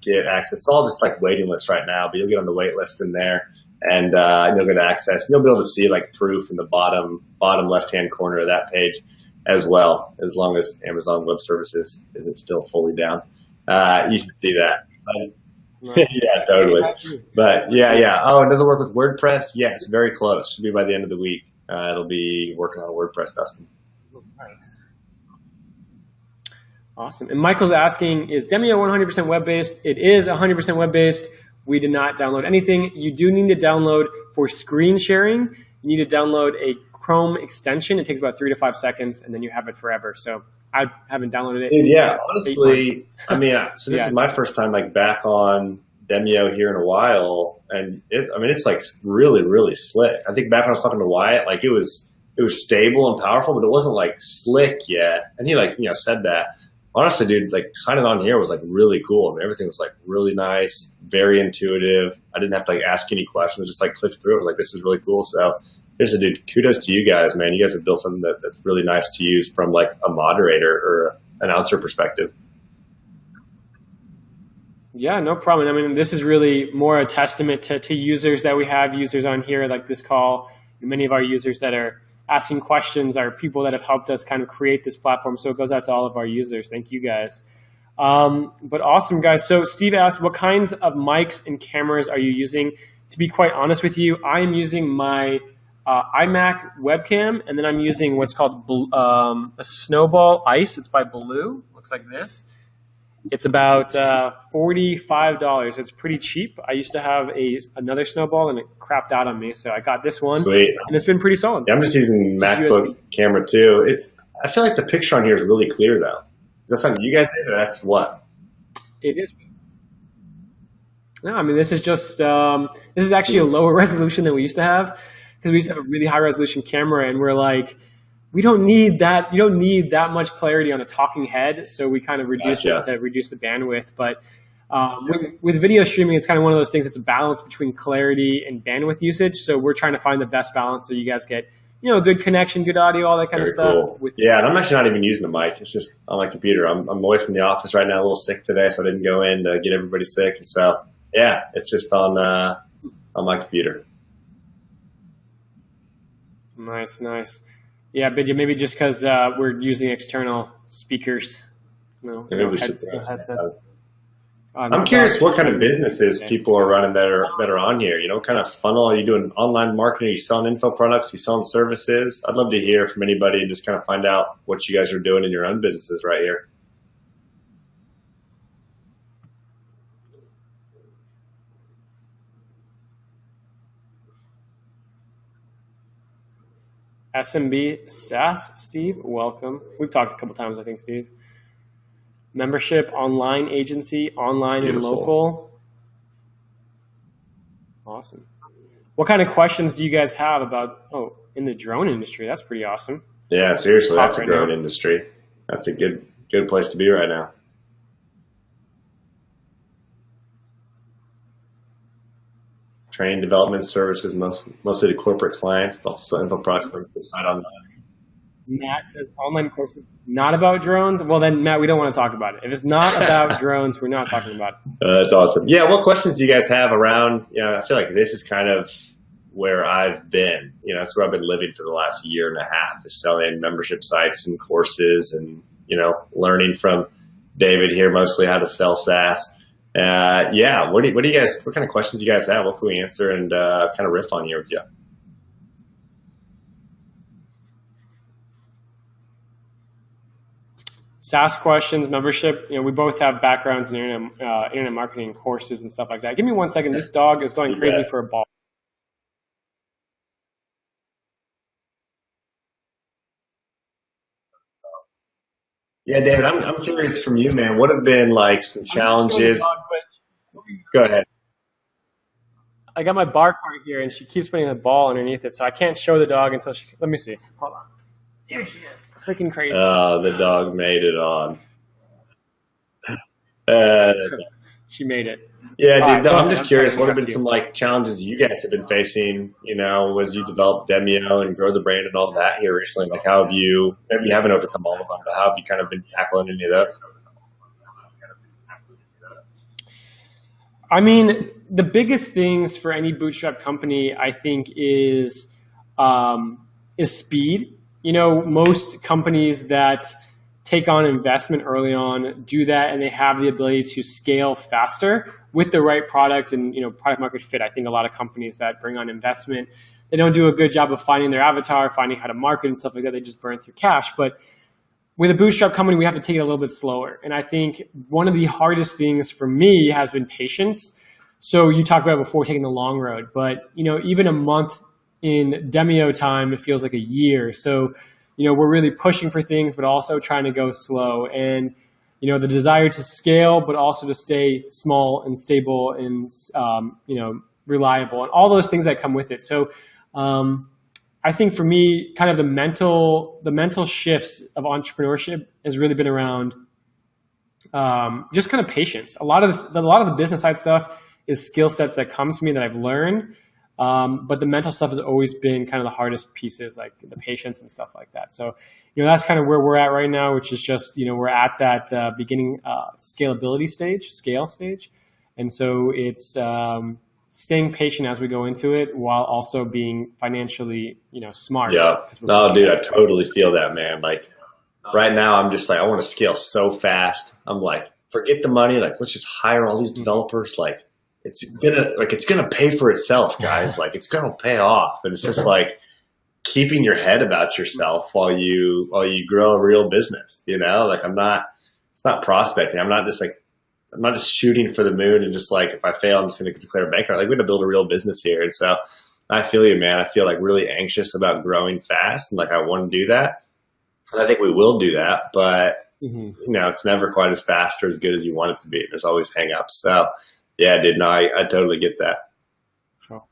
get access. It's all just like waiting lists right now, but you'll get on the wait list in there, and you'll get access. You'll be able to see like Proof in the bottom left-hand corner of that page as well, as long as Amazon Web Services isn't still fully down. You should see that. Yeah, totally. But yeah. Oh, it doesn't work with WordPress? Yes, very close. Should be by the end of the week. It'll be working on WordPress, Dustin. Nice. Awesome. And Michael's asking, is Demio 100% web-based? It is 100% web-based. We did not download anything. You do need to download for screen sharing. You need to download a Chrome extension. It takes about 3 to 5 seconds, and then you have it forever. So I haven't downloaded it. Dude, yeah, honestly, I mean, so this is my first time like back on Demio here in a while, and it's like really, really slick. I think back when I was talking to Wyatt, like it was it was stable and powerful, but it wasn't like slick yet. And he like, you know, said that. Honestly, dude, like signing on here was like really cool. I mean, everything was like really nice, very intuitive. I didn't have to like ask any questions. I just like clicked through it. Like, this is really cool. So seriously, dude, kudos to you guys, man. You guys have built something that's really nice to use from like a moderator or announcer perspective. Yeah, no problem. I mean, this is really more a testament to users that we have, users on here like this call. Many of our users that are asking questions are people that have helped us kind of create this platform. So it goes out to all of our users. Thank you guys. But awesome, guys. So Steve asked, what kinds of mics and cameras are you using? To be quite honest with you, I am using my iMac webcam, and then I'm using what's called a Snowball Ice. It's by Blue. Looks like this. It's about $45. It's pretty cheap. I used to have another Snowball, and it crapped out on me, so I got this one. Sweet. And it's been pretty solid. Yeah, I'm just using MacBook camera too. I feel like the picture on here is really clear though. Is that something you guys did, or that's what? It is. No, I mean, this is just this is actually a lower resolution than we used to have, because we used to have a really high resolution camera, and we're like, we don't need that. You don't need that much clarity on a talking head, so we kind of reduced it to reduce the bandwidth. But with video streaming, it's kind of one of those things. It's a balance between clarity and bandwidth usage. So we're trying to find the best balance so you guys get, you know, good connection, good audio, all that kind of stuff. Cool. Yeah, and I'm actually not even using the mic. It's just on my computer. I'm away from the office right now, a little sick today, so I didn't go in to get everybody sick. And so yeah, it's just on my computer. Nice, nice. Yeah, but maybe just because we're using external speakers, headsets. I'm curious what kind of businesses people are running that are on here. You know, what kind of funnel are you doing? Online marketing? Are you selling info products? Are you selling services? I'd love to hear from anybody and just kind of find out what you guys are doing in your own businesses right here. SMB SaaS, Steve, welcome. We've talked a couple times, I think, Steve. Membership, online agency, online Beautiful. And local. Awesome. What kind of questions do you guys have about, in the drone industry? That's pretty awesome. Yeah, seriously, that's a growing industry. That's a good place to be right now. Training development services, mostly to corporate clients, but also info products on the side on that. Matt says online courses not about drones. Well, then, Matt, we don't want to talk about it. If it's not about drones, we're not talking about it. That's awesome. Yeah, what questions do you guys have around? You know, I feel like this is kind of where I've been. You know, that's where I've been living for the last year and a half, is selling membership sites and courses, and you know, learning from David here mostly how to sell SaaS. Yeah, what do you guys? What kind of questions do you guys have? What can we answer and kind of riff on here with you? SaaS questions, membership. You know, we both have backgrounds in internet marketing courses and stuff like that. Give me 1 second. This dog is going crazy for a ball. Yeah, David, I'm curious from you, man. What have been like some challenges? Go ahead. I got my bar cart here, and she keeps putting the ball underneath it, so I can't show the dog until she. Let me see. Hold on. There she is. Freaking crazy. Oh, the dog made it on. She made it. Yeah, dude. No, I'm just curious. What have been some like challenges you guys have been facing? You know, as you develop Demio and grow the brand and all that here recently. Like, how have you? Maybe you haven't overcome all of them, but how have you kind of been tackling any of those? I mean, the biggest things for any bootstrap company, I think, is speed. You know, most companies that take on investment early on do that, and they have the ability to scale faster with the right product and, you know, product market fit. I think a lot of companies that bring on investment, they don't do a good job of finding their avatar, finding how to market and stuff like that. They just burn through cash. But with a bootstrap company, we have to take it a little bit slower. And I think one of the hardest things for me has been patience. So you talked about before taking the long road, but, you know, even a month in Demio time, it feels like a year. So, you know, we're really pushing for things, but also trying to go slow. And, you know, the desire to scale, but also to stay small and stable and, you know, reliable and all those things that come with it. So I think for me, kind of the mental shifts of entrepreneurship has really been around just kind of patience. A lot of the business side stuff is skill sets that come to me that I've learned. But the mental stuff has always been kind of the hardest pieces, like the patience and stuff like that. So, that's kind of where we're at right now, which is just, we're at that beginning scale stage. And so it's staying patient as we go into it while also being financially, smart. Yeah. No, dude, I totally feel that, man. Like right now, I'm just like, I want to scale so fast. I'm like, forget the money. Like, let's just hire all these developers. Like, it's gonna pay for itself, guys. Like, it's gonna pay off. And it's just like keeping your head about yourself while you grow a real business. Like it's not prospecting. I'm not just shooting for the moon and just like, if I fail, I'm just gonna declare bankrupt. Like, we're gonna build a real business here. And so I feel you, man. I feel like really anxious about growing fast, and like I want to do that. And I think we will do that, but it's never quite as fast or as good as you want it to be. There's always hangups. So yeah, dude, no, I totally get that. Sure.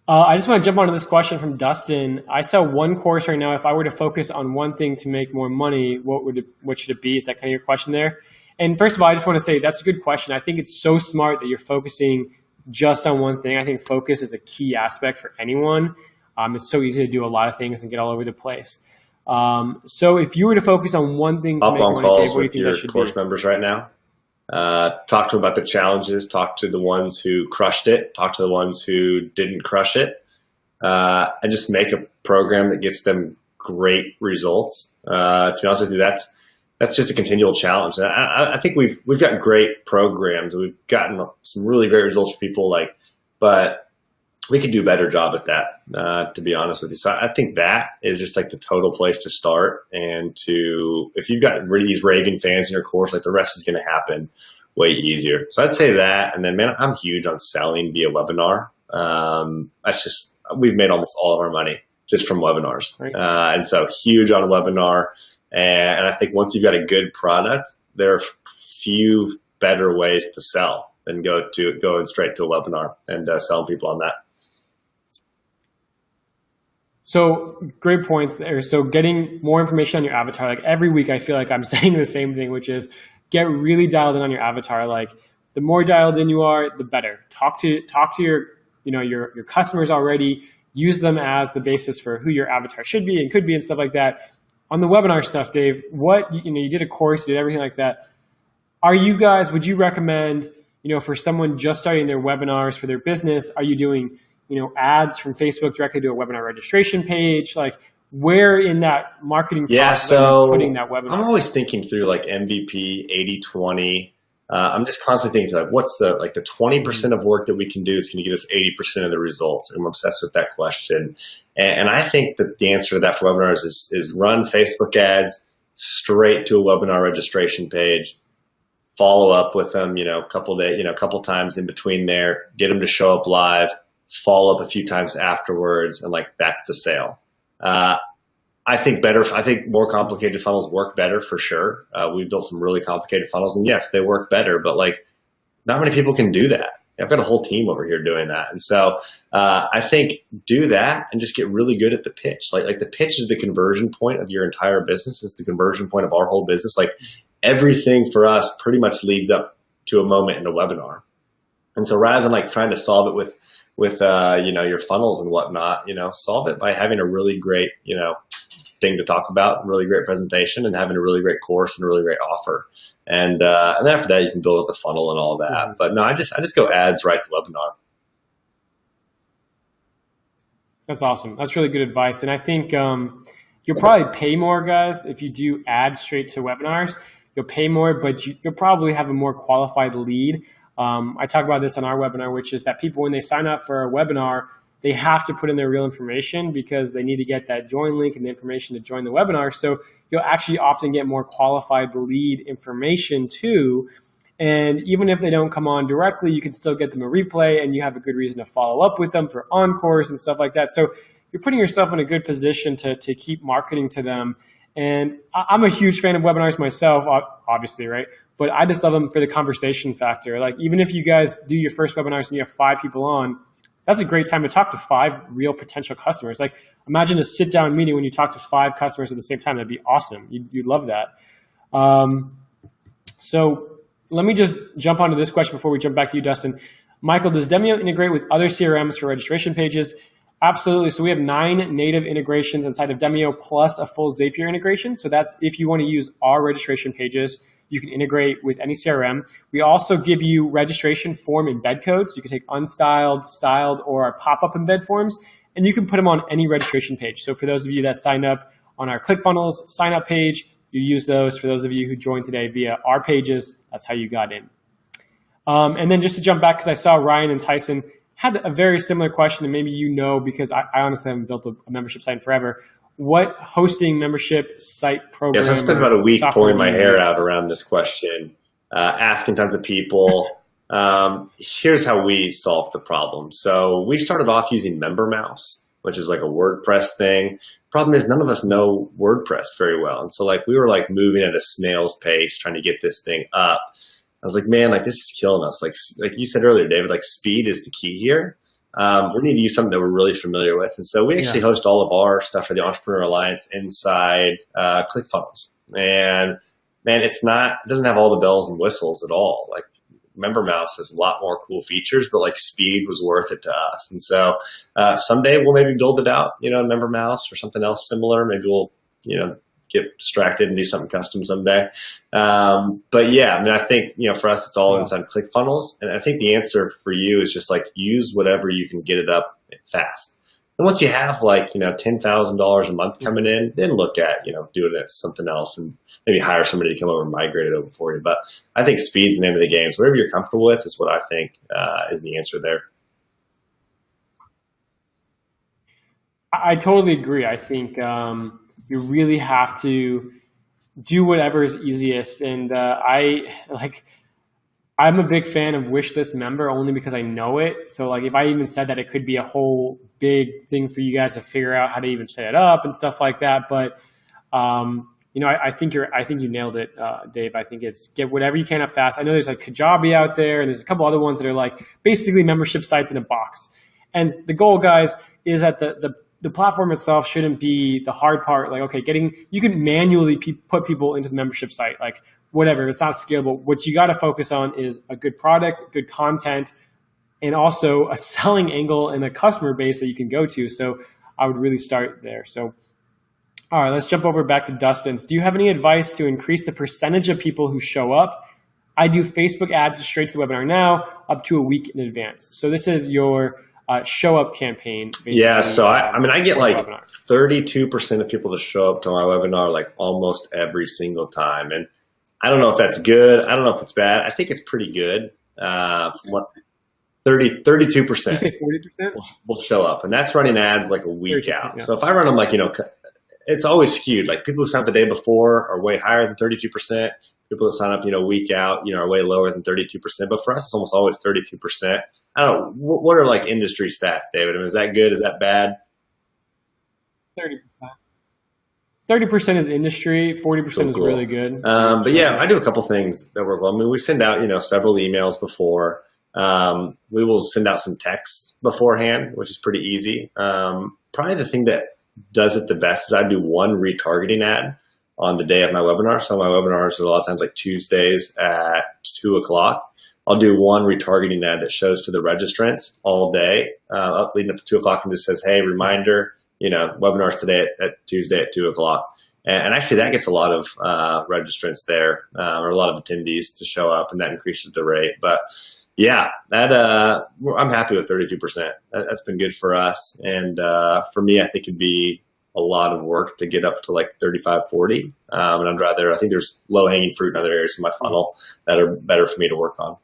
I just want to jump onto this question from Dustin. I sell one course right now. If I were to focus on one thing to make more money, what should it be? Is that kind of your question there? And first of all, I just want to say that's a good question. I think it's so smart that you're focusing just on one thing. I think focus is a key aspect for anyone. It's so easy to do a lot of things and get all over the place. So if you were to focus on one thing to make money, Dave, what do you think that should be? Course members right now. Talk to them about the challenges, talk to the ones who crushed it, talk to the ones who didn't crush it, and just make a program that gets them great results. To be honest with you, that's just a continual challenge. And I think we've got great programs. We've gotten some really great results for people, but we could do a better job at that, to be honest with you. So I think that is just like the total place to start. And if you've got really these raving fans in your course, like the rest is going to happen way easier. So I'd say that. And then, man, I'm huge on selling via webinar. We've made almost all of our money just from webinars. Right. And so huge on webinar. And I think once you've got a good product, there are few better ways to sell than go straight to a webinar and selling people on that. So great points there. So getting more information on your avatar, like every week I feel like I'm saying the same thing, which is get really dialed in on your avatar. Like the more dialed in you are, the better. Talk to your customers already. Use them as the basis for who your avatar should be and could be and stuff like that. On the webinar stuff, Dave, you did a course, you did everything like that. Would you recommend, for someone just starting their webinars for their business, are you doing ads from Facebook directly to a webinar registration page? Like, where in that marketing process are you putting that webinar? I'm always thinking through like MVP, 80-20. I'm just constantly thinking like, what's the 20% of work that we can do that's going to get us 80% of the results? I'm obsessed with that question. And I think that the answer to that for webinars is run Facebook ads straight to a webinar registration page. Follow up with them, a couple times in between there, get them to show up live, follow up a few times afterwards, and that's the sale. I think more complicated funnels work better for sure. We've built some really complicated funnels, and yes, they work better, but not many people can do that. I've got a whole team over here doing that. And so I think do that and just get really good at the pitch. Like the pitch is the conversion point of your entire business. It's the conversion point of our whole business. Like everything for us pretty much leads up to a moment in a webinar. And so rather than trying to solve it with your funnels and whatnot, solve it by having a really great, thing to talk about, really great presentation, and having a really great course and a really great offer. And then after that, you can build up the funnel and all that. Mm-hmm. But no, I just go ads right to webinar. That's awesome. That's really good advice. And I think you'll probably pay more, guys, if you do ads straight to webinars. You'll pay more, but you'll probably have a more qualified lead. I talk about this on our webinar, which is that people, when they sign up for a webinar, they have to put in their real information because they need to get that join link and the information to join the webinar. So you'll actually often get more qualified lead information too. And even if they don't come on directly, you can still get them a replay and you have a good reason to follow up with them for encores and stuff like that. So you're putting yourself in a good position to keep marketing to them. And I'm a huge fan of webinars myself, obviously, right? But I just love them for the conversation factor. Like even if you guys do your first webinars and you have 5 people on, that's a great time to talk to 5 real potential customers. Like imagine a sit down meeting when you talk to 5 customers at the same time. That'd be awesome. You'd love that. So let me just jump onto this question before we jump back to you, Dustin. Michael, does Demio integrate with other CRMs for registration pages? Absolutely. So we have 9 native integrations inside of Demio plus a full Zapier integration. So that's if you want to use our registration pages, you can integrate with any CRM. We also give you registration form embed codes. You can take unstyled, styled, or our pop-up embed forms, and you can put them on any registration page. So for those of you that signed up on our ClickFunnels sign-up page, you use those. For those of you who joined today via our pages, that's how you got in. And then just to jump back, because I saw Ryan and Tyson had a very similar question, and maybe you know, because I honestly haven't built a membership site in forever. What hosting membership site program? Yes, I spent about a week pulling my hair out around this question, asking tons of people. Here's how we solved the problem. So we started off using MemberMouse, which is like a WordPress thing. Problem is none of us know WordPress very well. And so like we were like moving at a snail's pace trying to get this thing up. I was like, man, like this is killing us. Like you said earlier, David, like speed is the key here. We need to use something that we're really familiar with. And so we actually host all of our stuff for the Entrepreneur Alliance inside ClickFunnels. And man, it doesn't have all the bells and whistles at all. Like MemberMouse has a lot more cool features, but like speed was worth it to us. And so someday we'll maybe build it out, in MemberMouse or something else similar. Maybe we'll, get distracted and do something custom someday. But yeah, I mean, I think, for us, it's all inside ClickFunnels. And I think the answer for you is just like use whatever you can get it up fast. And once you have like, $10,000 a month coming in, then look at, doing it something else and maybe hire somebody to come over and migrate it over for you. But I think speed's the name of the game. So whatever you're comfortable with is what I think is the answer there. I totally agree. I think you really have to do whatever is easiest. And I'm a big fan of wishlist member only because I know it. So like if I even said that, it could be a whole big thing for you guys to figure out how to even set it up and stuff like that. But I think you nailed it, Dave. I think it's get whatever you can up fast. I know there's like Kajabi out there, and there's a couple other ones that are like basically membership sites in a box. And the goal, guys, is that the platform itself shouldn't be the hard part. Like, okay, you can manually put people into the membership site, like whatever. It's not scalable. What you got to focus on is a good product, good content, and also a selling angle and a customer base that you can go to. So I would really start there. So, all right, let's jump over back to Dustin's. Do you have any advice to increase the percentage of people who show up? I do Facebook ads straight to the webinar now, up to a week in advance. So this is your show up campaign. Yeah, so I get like 32% of people to show up to my webinar like almost every single time. And I don't know if that's good. I don't know if it's bad. I think it's pretty good. 32%. You say 40%? Will show up. And that's running ads like a week out. Yeah. So if I run them like, it's always skewed. Like people who sign up the day before are way higher than 32%. People that sign up, week out, are way lower than 32%. But for us, it's almost always 32%. I don't know. What are like industry stats, David? I mean, is that good? Is that bad? 30%. 30% is industry. 40% is really good. But yeah, I do a couple things that work well. I mean, we send out, several emails before. We will send out some text beforehand, which is pretty easy. Probably the thing that does it the best is I do one retargeting ad on the day of my webinar. So my webinars are a lot of times like Tuesdays at 2:00. I'll do one retargeting ad that shows to the registrants all day, leading up to 2:00 and just says, hey, reminder, webinars today at Tuesday at 2:00. And actually that gets a lot of registrants there, or a lot of attendees to show up, and that increases the rate. But yeah, I'm happy with 32%. That's been good for us. And for me, I think it'd be a lot of work to get up to like 35, 40. And I think there's low hanging fruit in other areas of my funnel that are better for me to work on.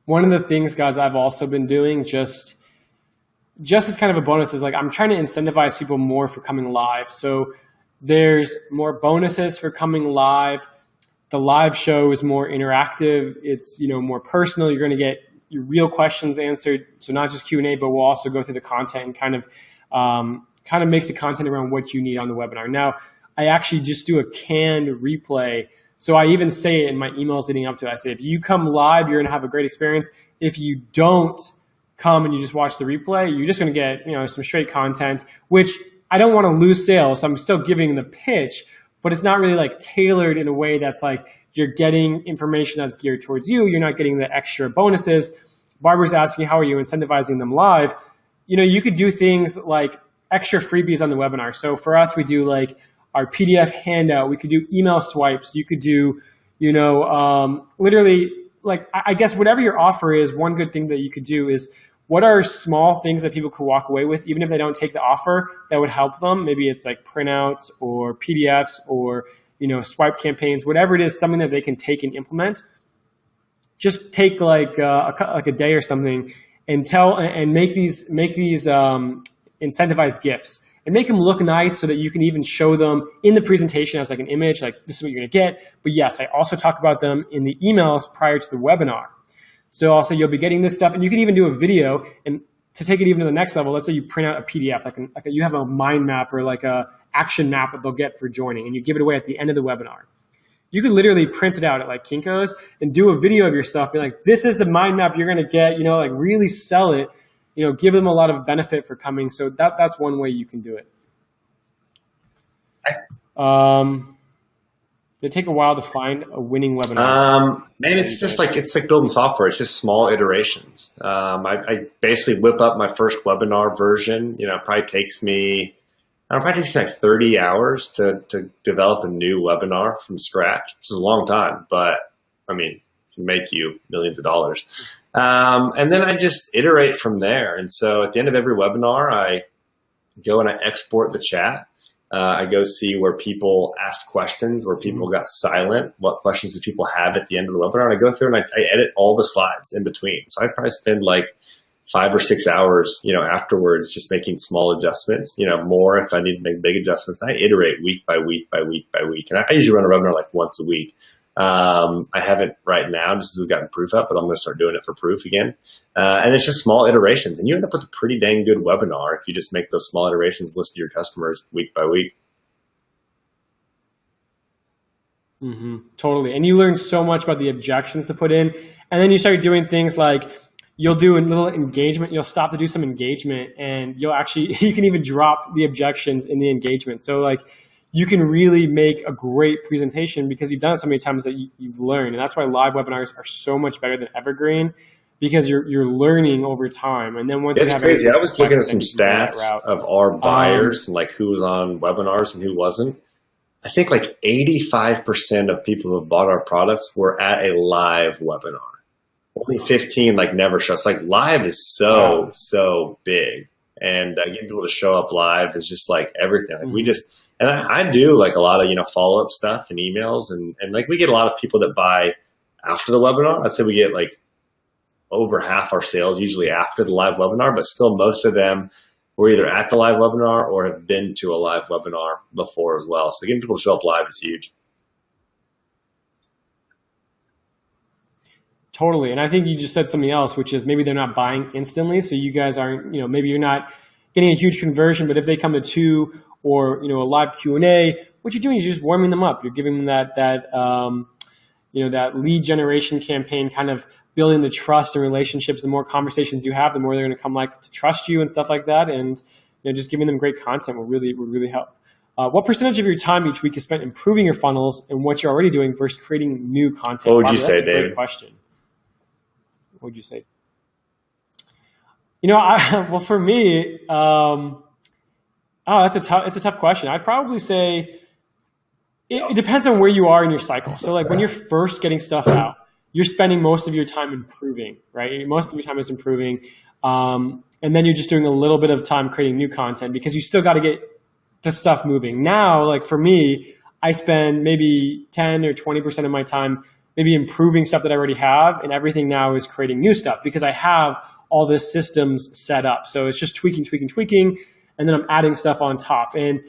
One of the things, guys, I've also been doing just as kind of a bonus is like I'm trying to incentivize people more for coming live. So there's more bonuses for coming live. The live show is more interactive. It's more personal. You're going to get your real questions answered. So not just Q&A, but we'll also go through the content and kind of make the content around what you need on the webinar. Now, I actually just do a canned replay So I even say it in my emails leading up to it. I say, if you come live, you're going to have a great experience. If you don't come and you just watch the replay, you're just going to get, some straight content, which I don't want to lose sales. So I'm still giving the pitch, but it's not really like tailored in a way that's like you're getting information that's geared towards you. You're not getting the extra bonuses. Barbara's asking, how are you incentivizing them live? You could do things like extra freebies on the webinar. So for us, we do like our PDF handout. We could do email swipes. You could do, literally, like, I guess whatever your offer is, one good thing that you could do is, what are small things that people could walk away with, even if they don't take the offer, that would help them? Maybe it's like printouts or PDFs or, swipe campaigns, whatever it is, something that they can take and implement. Just take like a day or something and make these incentivized gifts and make them look nice so that you can even show them in the presentation as like an image, like this is what you're going to get. But yes, I also talk about them in the emails prior to the webinar. So also you'll be getting this stuff, and you can even do a video. And to take it even to the next level, let's say you print out a PDF, you have a mind map or like a action map that they'll get for joining, and you give it away at the end of the webinar. You could literally print it out at like Kinko's and do a video of yourself. Be like, this is the mind map you're going to get, like really sell it, give them a lot of benefit for coming. So that's one way you can do it. Did it take a while to find a winning webinar? Man, it's like building software. It's just small iterations. I basically whip up my first webinar version. It probably takes me like 30 hours to develop a new webinar from scratch, which is a long time, but I mean, it can make you millions of dollars. And then I just iterate from there. And so at the end of every webinar, I go and I export the chat. I go see where people asked questions, where people got silent, what questions did people have at the end of the webinar. And I go through and I edit all the slides in between. So I probably spend like 5 or 6 hours, afterwards, just making small adjustments, more if I need to make big adjustments. I iterate week by week by week by week. And I usually run a webinar like once a week. I haven't right now just as we've gotten proof up, but I'm going to start doing it for proof again. And it's just small iterations, and you end up with a pretty dang good webinar if you just make those small iterations, listen to your customers week by week. Mm-hmm. Totally. And you learn so much about the objections to put in. And then you start doing things like you'll do a little engagement. You'll stop to do some engagement, and you can even drop the objections in the engagement. So like, you can really make a great presentation because you've done it so many times that you've learned. And that's why live webinars are so much better than evergreen, because you're learning over time. And then once it's crazy. I was looking at some stats of our buyers and like who was on webinars and who wasn't. I think like 85% of people who have bought our products were at a live webinar. Only 15 like never show. It's like live is so big, and getting people to show up live is just like everything. Like And I do like a lot of, follow-up stuff and emails, and like we get a lot of people that buy after the webinar. I'd say we get like over half our sales usually after the live webinar, but still most of them were either at the live webinar or have been to a live webinar before as well. So getting people to show up live is huge. Totally. And I think you just said something else, which is maybe they're not buying instantly. So you guys aren't, maybe you're not getting a huge conversion, but if they come to 2 or, a live Q&A, what you're doing is you're just warming them up. You're giving them that lead generation campaign, kind of building the trust and relationships. The more conversations you have, the more they're going to come to trust you and stuff like that. And, just giving them great content will really help. What percentage of your time each week is spent improving your funnels and what you're already doing versus creating new content? What would you say, David? Great question. What would you say? Well, for me, it's a tough question. I'd probably say it depends on where you are in your cycle. So like when you're first getting stuff out, you're spending most of your time improving, right? Most of your time is improving. And then you're just doing a little bit of time creating new content because you still got to get the stuff moving. Now, like for me, I spend maybe 10 or 20% of my time maybe improving stuff that I already have, and everything now is creating new stuff because I have all the systems set up. So it's just tweaking, and then I'm adding stuff on top. And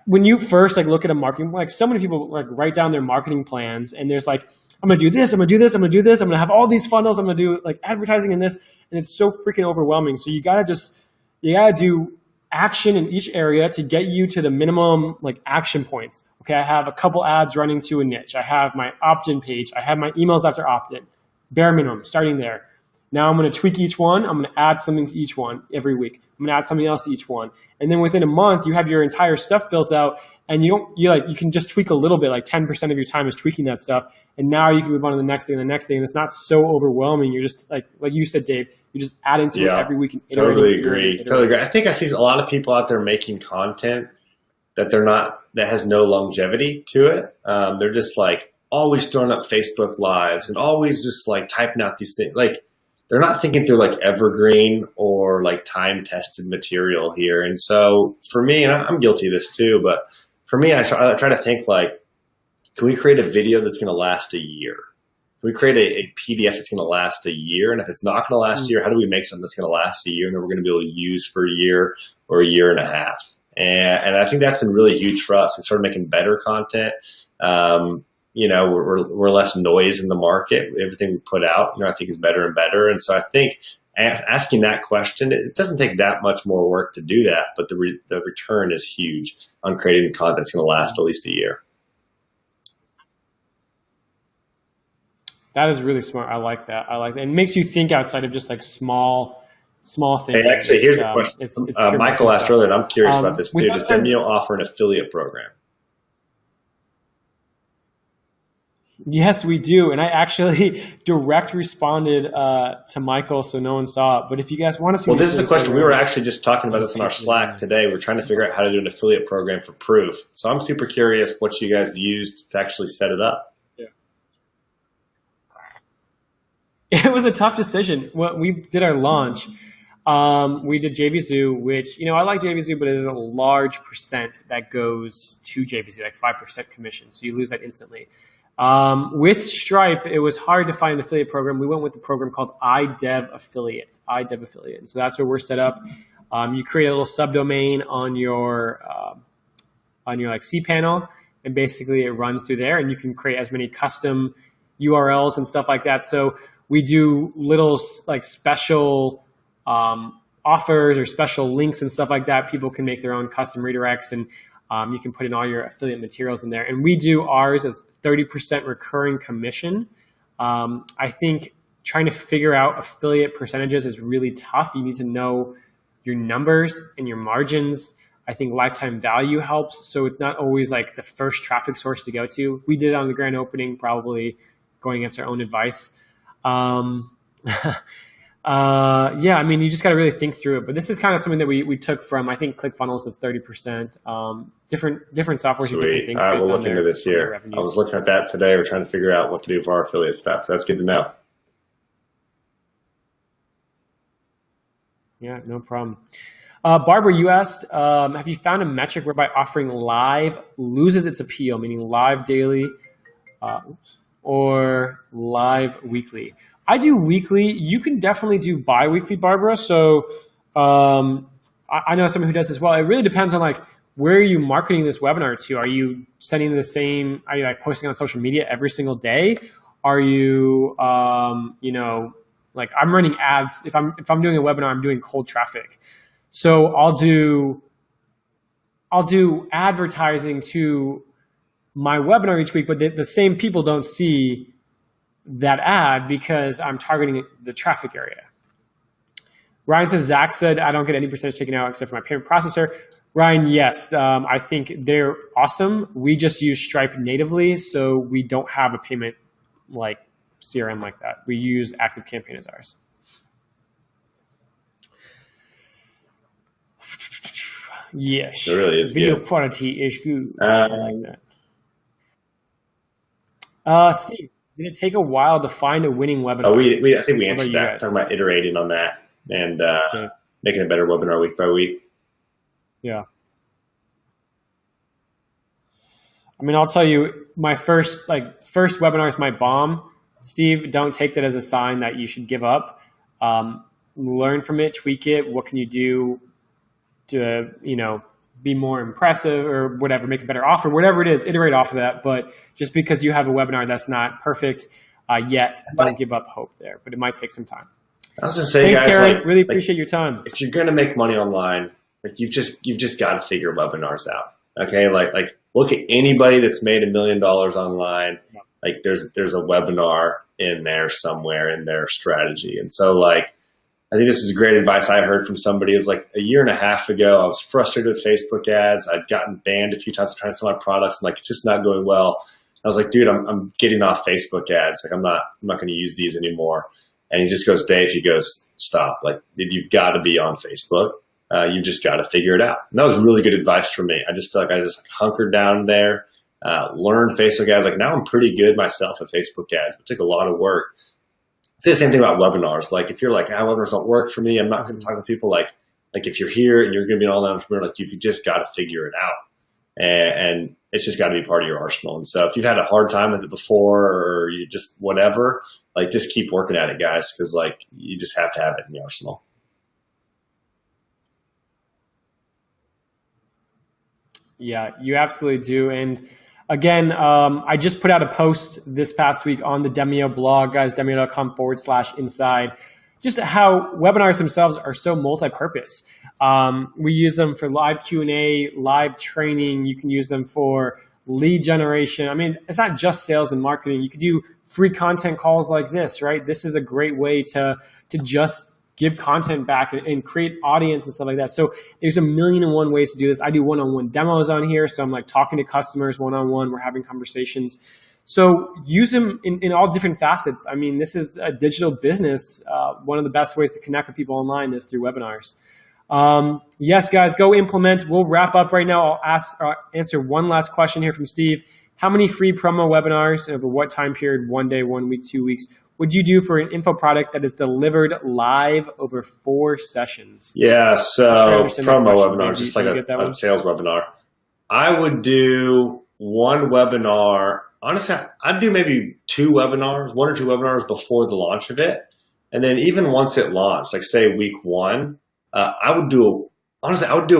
when you first look at a marketing, so many people write down their marketing plans, and there's I'm going to do this, I'm going to do this, I'm going to do this, I'm going to have all these funnels, I'm going to do advertising in this, and it's so freaking overwhelming. So you got to do action in each area to get you to the minimum action points. Okay, I have a couple ads running to a niche. I have my opt-in page. I have my emails after opt-in. Bare minimum, starting there. Now I'm going to tweak each one. I'm going to add something to each one every week. I'm going to add something else to each one. And then within a month, you have your entire stuff built out, and you can just tweak a little bit, like 10% of your time is tweaking that stuff. And now you can move on to the next thing and the next thing. And it's not so overwhelming. You're just like you said, Dave, you're just adding to it every week. And totally agree. I think I see a lot of people out there making content that has no longevity to it. They're just like always throwing up Facebook lives and always just like typing out these things. Like, they're not thinking through like evergreen or like time-tested material here. And so for me, and I'm guilty of this too, but for me, I try to think like, can we create a video that's going to last a year? Can we create a PDF that's going to last a year? And if it's not going to last a year, how do we make something that's going to last a year and that we're going to be able to use for a year or a year and a half? And I think that's been really huge for us. We started making better content. We're less noise in the market. Everything we put out, I think is better and better. And so I think asking that question, it doesn't take that much more work to do that, but the return is huge on creating content that's going to last at least a year. That is really smart. I like that. It makes you think outside of just like small things. Hey, actually, here's a question. It's Michael asked earlier, and I'm curious about this too. Does Demio offer an affiliate program? Yes, we do. And I actually direct responded to Michael, so no one saw it. But if you guys want to see... Well, this is the question. We were actually just talking about this in our Slack today. We're trying to figure out how to do an affiliate program for Proof. So I'm super curious what you guys used to actually set it up. Yeah. It was a tough decision. When we did our launch, we did JVZoo, which, I like JVZoo, but it is a large percent that goes to JVZoo, like 5% commission. So you lose that instantly. With Stripe, it was hard to find an affiliate program. We went with the program called iDev Affiliate. And so that's where we're set up. You create a little subdomain on your like cPanel, and basically it runs through there, and you can create as many custom URLs and stuff like that. So we do little like special offers or special links and stuff like that. People can make their own custom redirects, and you can put in all your affiliate materials in there. And we do ours as 30% recurring commission. I think trying to figure out affiliate percentages is really tough. You need to know your numbers and your margins. I think lifetime value helps. So it's not always like the first traffic source to go to. We did it on the grand opening, probably going against our own advice. You just got to really think through it. But this is kind of something that we took from, I think ClickFunnels is 30%. Different software. Sweet. Different things. All right, we'll look into this here. I was looking at that today. We're trying to figure out what to do for our affiliate stuff. So that's good to know. Yeah, no problem. Barbara, you asked, have you found a metric whereby offering live loses its appeal, meaning live daily or live weekly? I do weekly. You can definitely do bi-weekly, Barbara. So I know someone who does as well. It really depends on like, where are you marketing this webinar to? Are you sending the same, are you like posting on social media every single day? Are you, like I'm running ads. If I'm doing a webinar, I'm doing cold traffic. So I'll do advertising to my webinar each week, but the same people don't see that ad because I'm targeting the traffic area. Ryan says, Zach said, I don't get any percentage taken out except for my payment processor. Ryan, yes, I think they're awesome. We just use Stripe natively, so we don't have a payment like CRM like that. We use ActiveCampaign as ours. Yes. It really is Video good. quality is good. I like that. Steve, did it take a while to find a winning webinar? I think we answered that. Talking about iterating on that and making a better webinar week by week. Yeah. I mean, I'll tell you, my first webinar is my bomb. Steve, don't take that as a sign that you should give up. Learn from it, tweak it. What can you do to, be more impressive or whatever, make a better offer, whatever it is, iterate off of that. But just because you have a webinar that's not perfect yet, don't give up hope there. But it might take some time. I was just saying, thanks, guys, Karen. Really appreciate your time. If you're going to make money online, you've just got to figure webinars out. Okay. Like look at anybody that's made $1 million online. Like there's a webinar in there somewhere in their strategy. And so like, I think this is great advice I heard from somebody. It was like a year and a half ago. I was frustrated with Facebook ads. I'd gotten banned a few times trying to sell my products, and like it's just not going well. I was like, dude, I'm getting off Facebook ads. Like I'm not going to use these anymore. And he just goes, Dave, he goes, stop. Like you've got to be on Facebook. You just got to figure it out. And that was really good advice for me. I just feel like I just like hunkered down there, learned Facebook ads. Like now I'm pretty good myself at Facebook ads. It took a lot of work. Say the same thing about webinars. Like if you're like, webinars don't work for me, I'm not going to talk to people. Like if you're here and you're going to be an online entrepreneur, like you've just got to figure it out, and it's just got to be part of your arsenal. And so if you've had a hard time with it before, or you just whatever, like just keep working at it, guys, because like you just have to have it in the arsenal. Yeah, you absolutely do. And again, I just put out a post this past week on the Demio blog, guys, demio.com/inside, just how webinars themselves are so multi-purpose. We use them for live Q&A, live training. You can use them for lead generation. I mean, it's not just sales and marketing. You could do free content calls like this, right? This is a great way to just give content back and create audience and stuff like that. So there's a million and one ways to do this. I do one-on-one demos on here. So I'm like talking to customers one-on-one. We're having conversations. So use them in all different facets. I mean, this is a digital business. One of the best ways to connect with people online is through webinars. Yes, guys, go implement. We'll wrap up right now. I'll answer one last question here from Steve. How many free promo webinars over what time period, 1 day, 1 week, 2 weeks, would you do for an info product that is delivered live over 4 sessions? Yeah, so promo webinar, just like a sales webinar. I would do one webinar. Honestly, I'd do maybe 2 webinars, 1 or 2 webinars before the launch of it. And then even once it launched, like say week 1, I would do a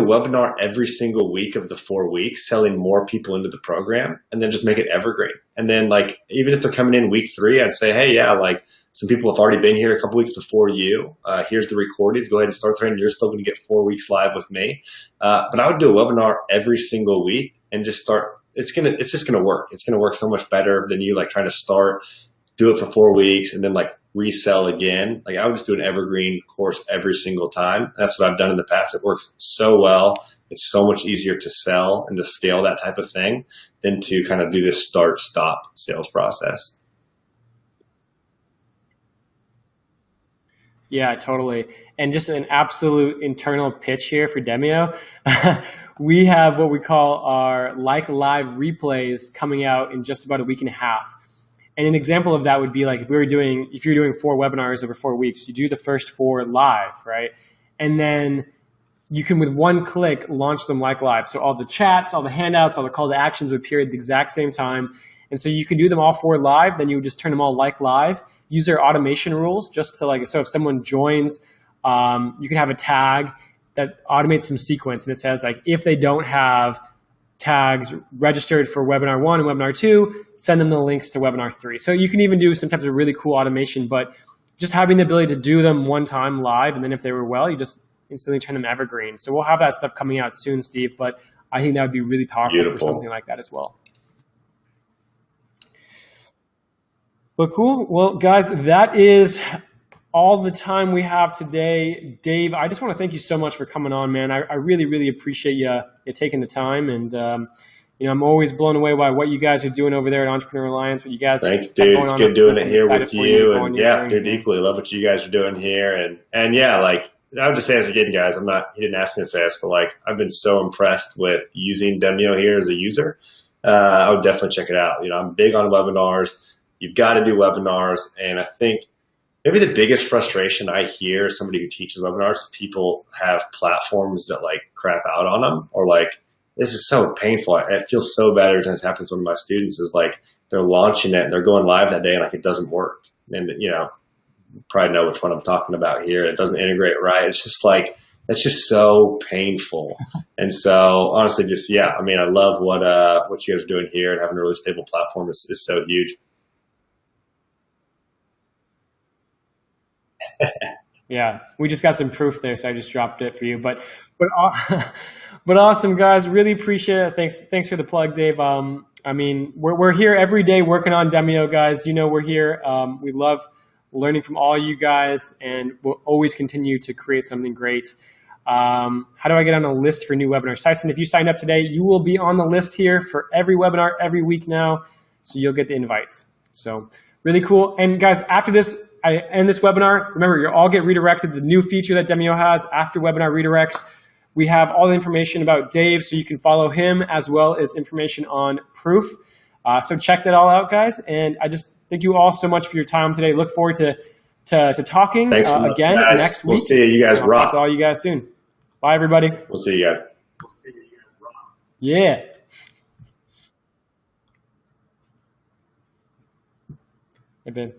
webinar every single week of the 4 weeks, selling more people into the program, and then just make it evergreen. And then like, even if they're coming in week 3, I'd say, hey, yeah, like some people have already been here a couple weeks before you. Here's the recordings. Go ahead and start training. You're still going to get 4 weeks live with me. But I would do a webinar every single week and just start. It's just going to work. It's going to work so much better than you like trying to start, do it for 4 weeks, and then like resell again. Like I would just do an evergreen course every single time. That's what I've done in the past. It works so well. It's so much easier to sell and to scale that type of thing than to kind of do this start-stop sales process. Yeah, totally. And just an absolute internal pitch here for Demio. We have what we call our like live replays coming out in just about a week and a half. And an example of that would be like if you're doing 4 webinars over 4 weeks, you do the first 4 live, right? And then you can, with one click, launch them like live. So all the chats, all the handouts, all the call to actions would appear at the exact same time. And so you can do them all 4 live, then you would just turn them all like live. Use their automation rules just to like, so if someone joins, you can have a tag that automates some sequence. And it says like, if they don't have tags registered for webinar 1 and webinar 2, send them the links to webinar 3. So you can even do some types of really cool automation, but just having the ability to do them one time live, and then if they were well, you just instantly turn them evergreen. So we'll have that stuff coming out soon, Steve, but I think that would be really powerful for something like that as well. But cool. Well, guys, that is all the time we have today. Dave, I just want to thank you so much for coming on, man. I really, really appreciate you taking the time. And, I'm always blown away by what you guys are doing over there at Entrepreneur Alliance. What you guys Thanks, dude. It's good doing it here with you. And yeah, dude, equally love what you guys are doing here. And yeah, like I would just say this again, guys, he didn't ask me to say this, but like I've been so impressed with using Demio here as a user. I would definitely check it out. I'm big on webinars. You've got to do webinars. And I think maybe the biggest frustration I hear as somebody who teaches webinars is people have platforms that like crap out on them, or like, this is so painful. It feels so bad every time this happens to one of my students is like, they're launching it and they're going live that day and like, it doesn't work. And you probably know which one I'm talking about here. It doesn't integrate right. It's just like, that's just so painful. And so honestly, just, yeah, I mean, I love what you guys are doing here, and having a really stable platform is so huge. Yeah, we just got some proof there, so I just dropped it for you. But But awesome, guys. Really appreciate it. Thanks for the plug, Dave. I mean, we're here every day working on Demio, guys. You know, we're here. We love learning from all you guys, and we'll always continue to create something great. How do I get on a list for new webinars? Tyson, if you signed up today, you will be on the list here for every webinar every week now, so you'll get the invites. So really cool. And guys, after this, I end this webinar. Remember, you'll all get redirected to the new feature that Demio has after webinar redirects. We have all the information about Dave, so you can follow him, as well as information on Proof. So check that all out, guys. And I just thank you all so much for your time today. Look forward to talking so much, again guys. next week. We'll see you. You guys rock. Talk to all you guys soon. Bye, everybody. We'll see you guys. Yeah. Hey, Ben.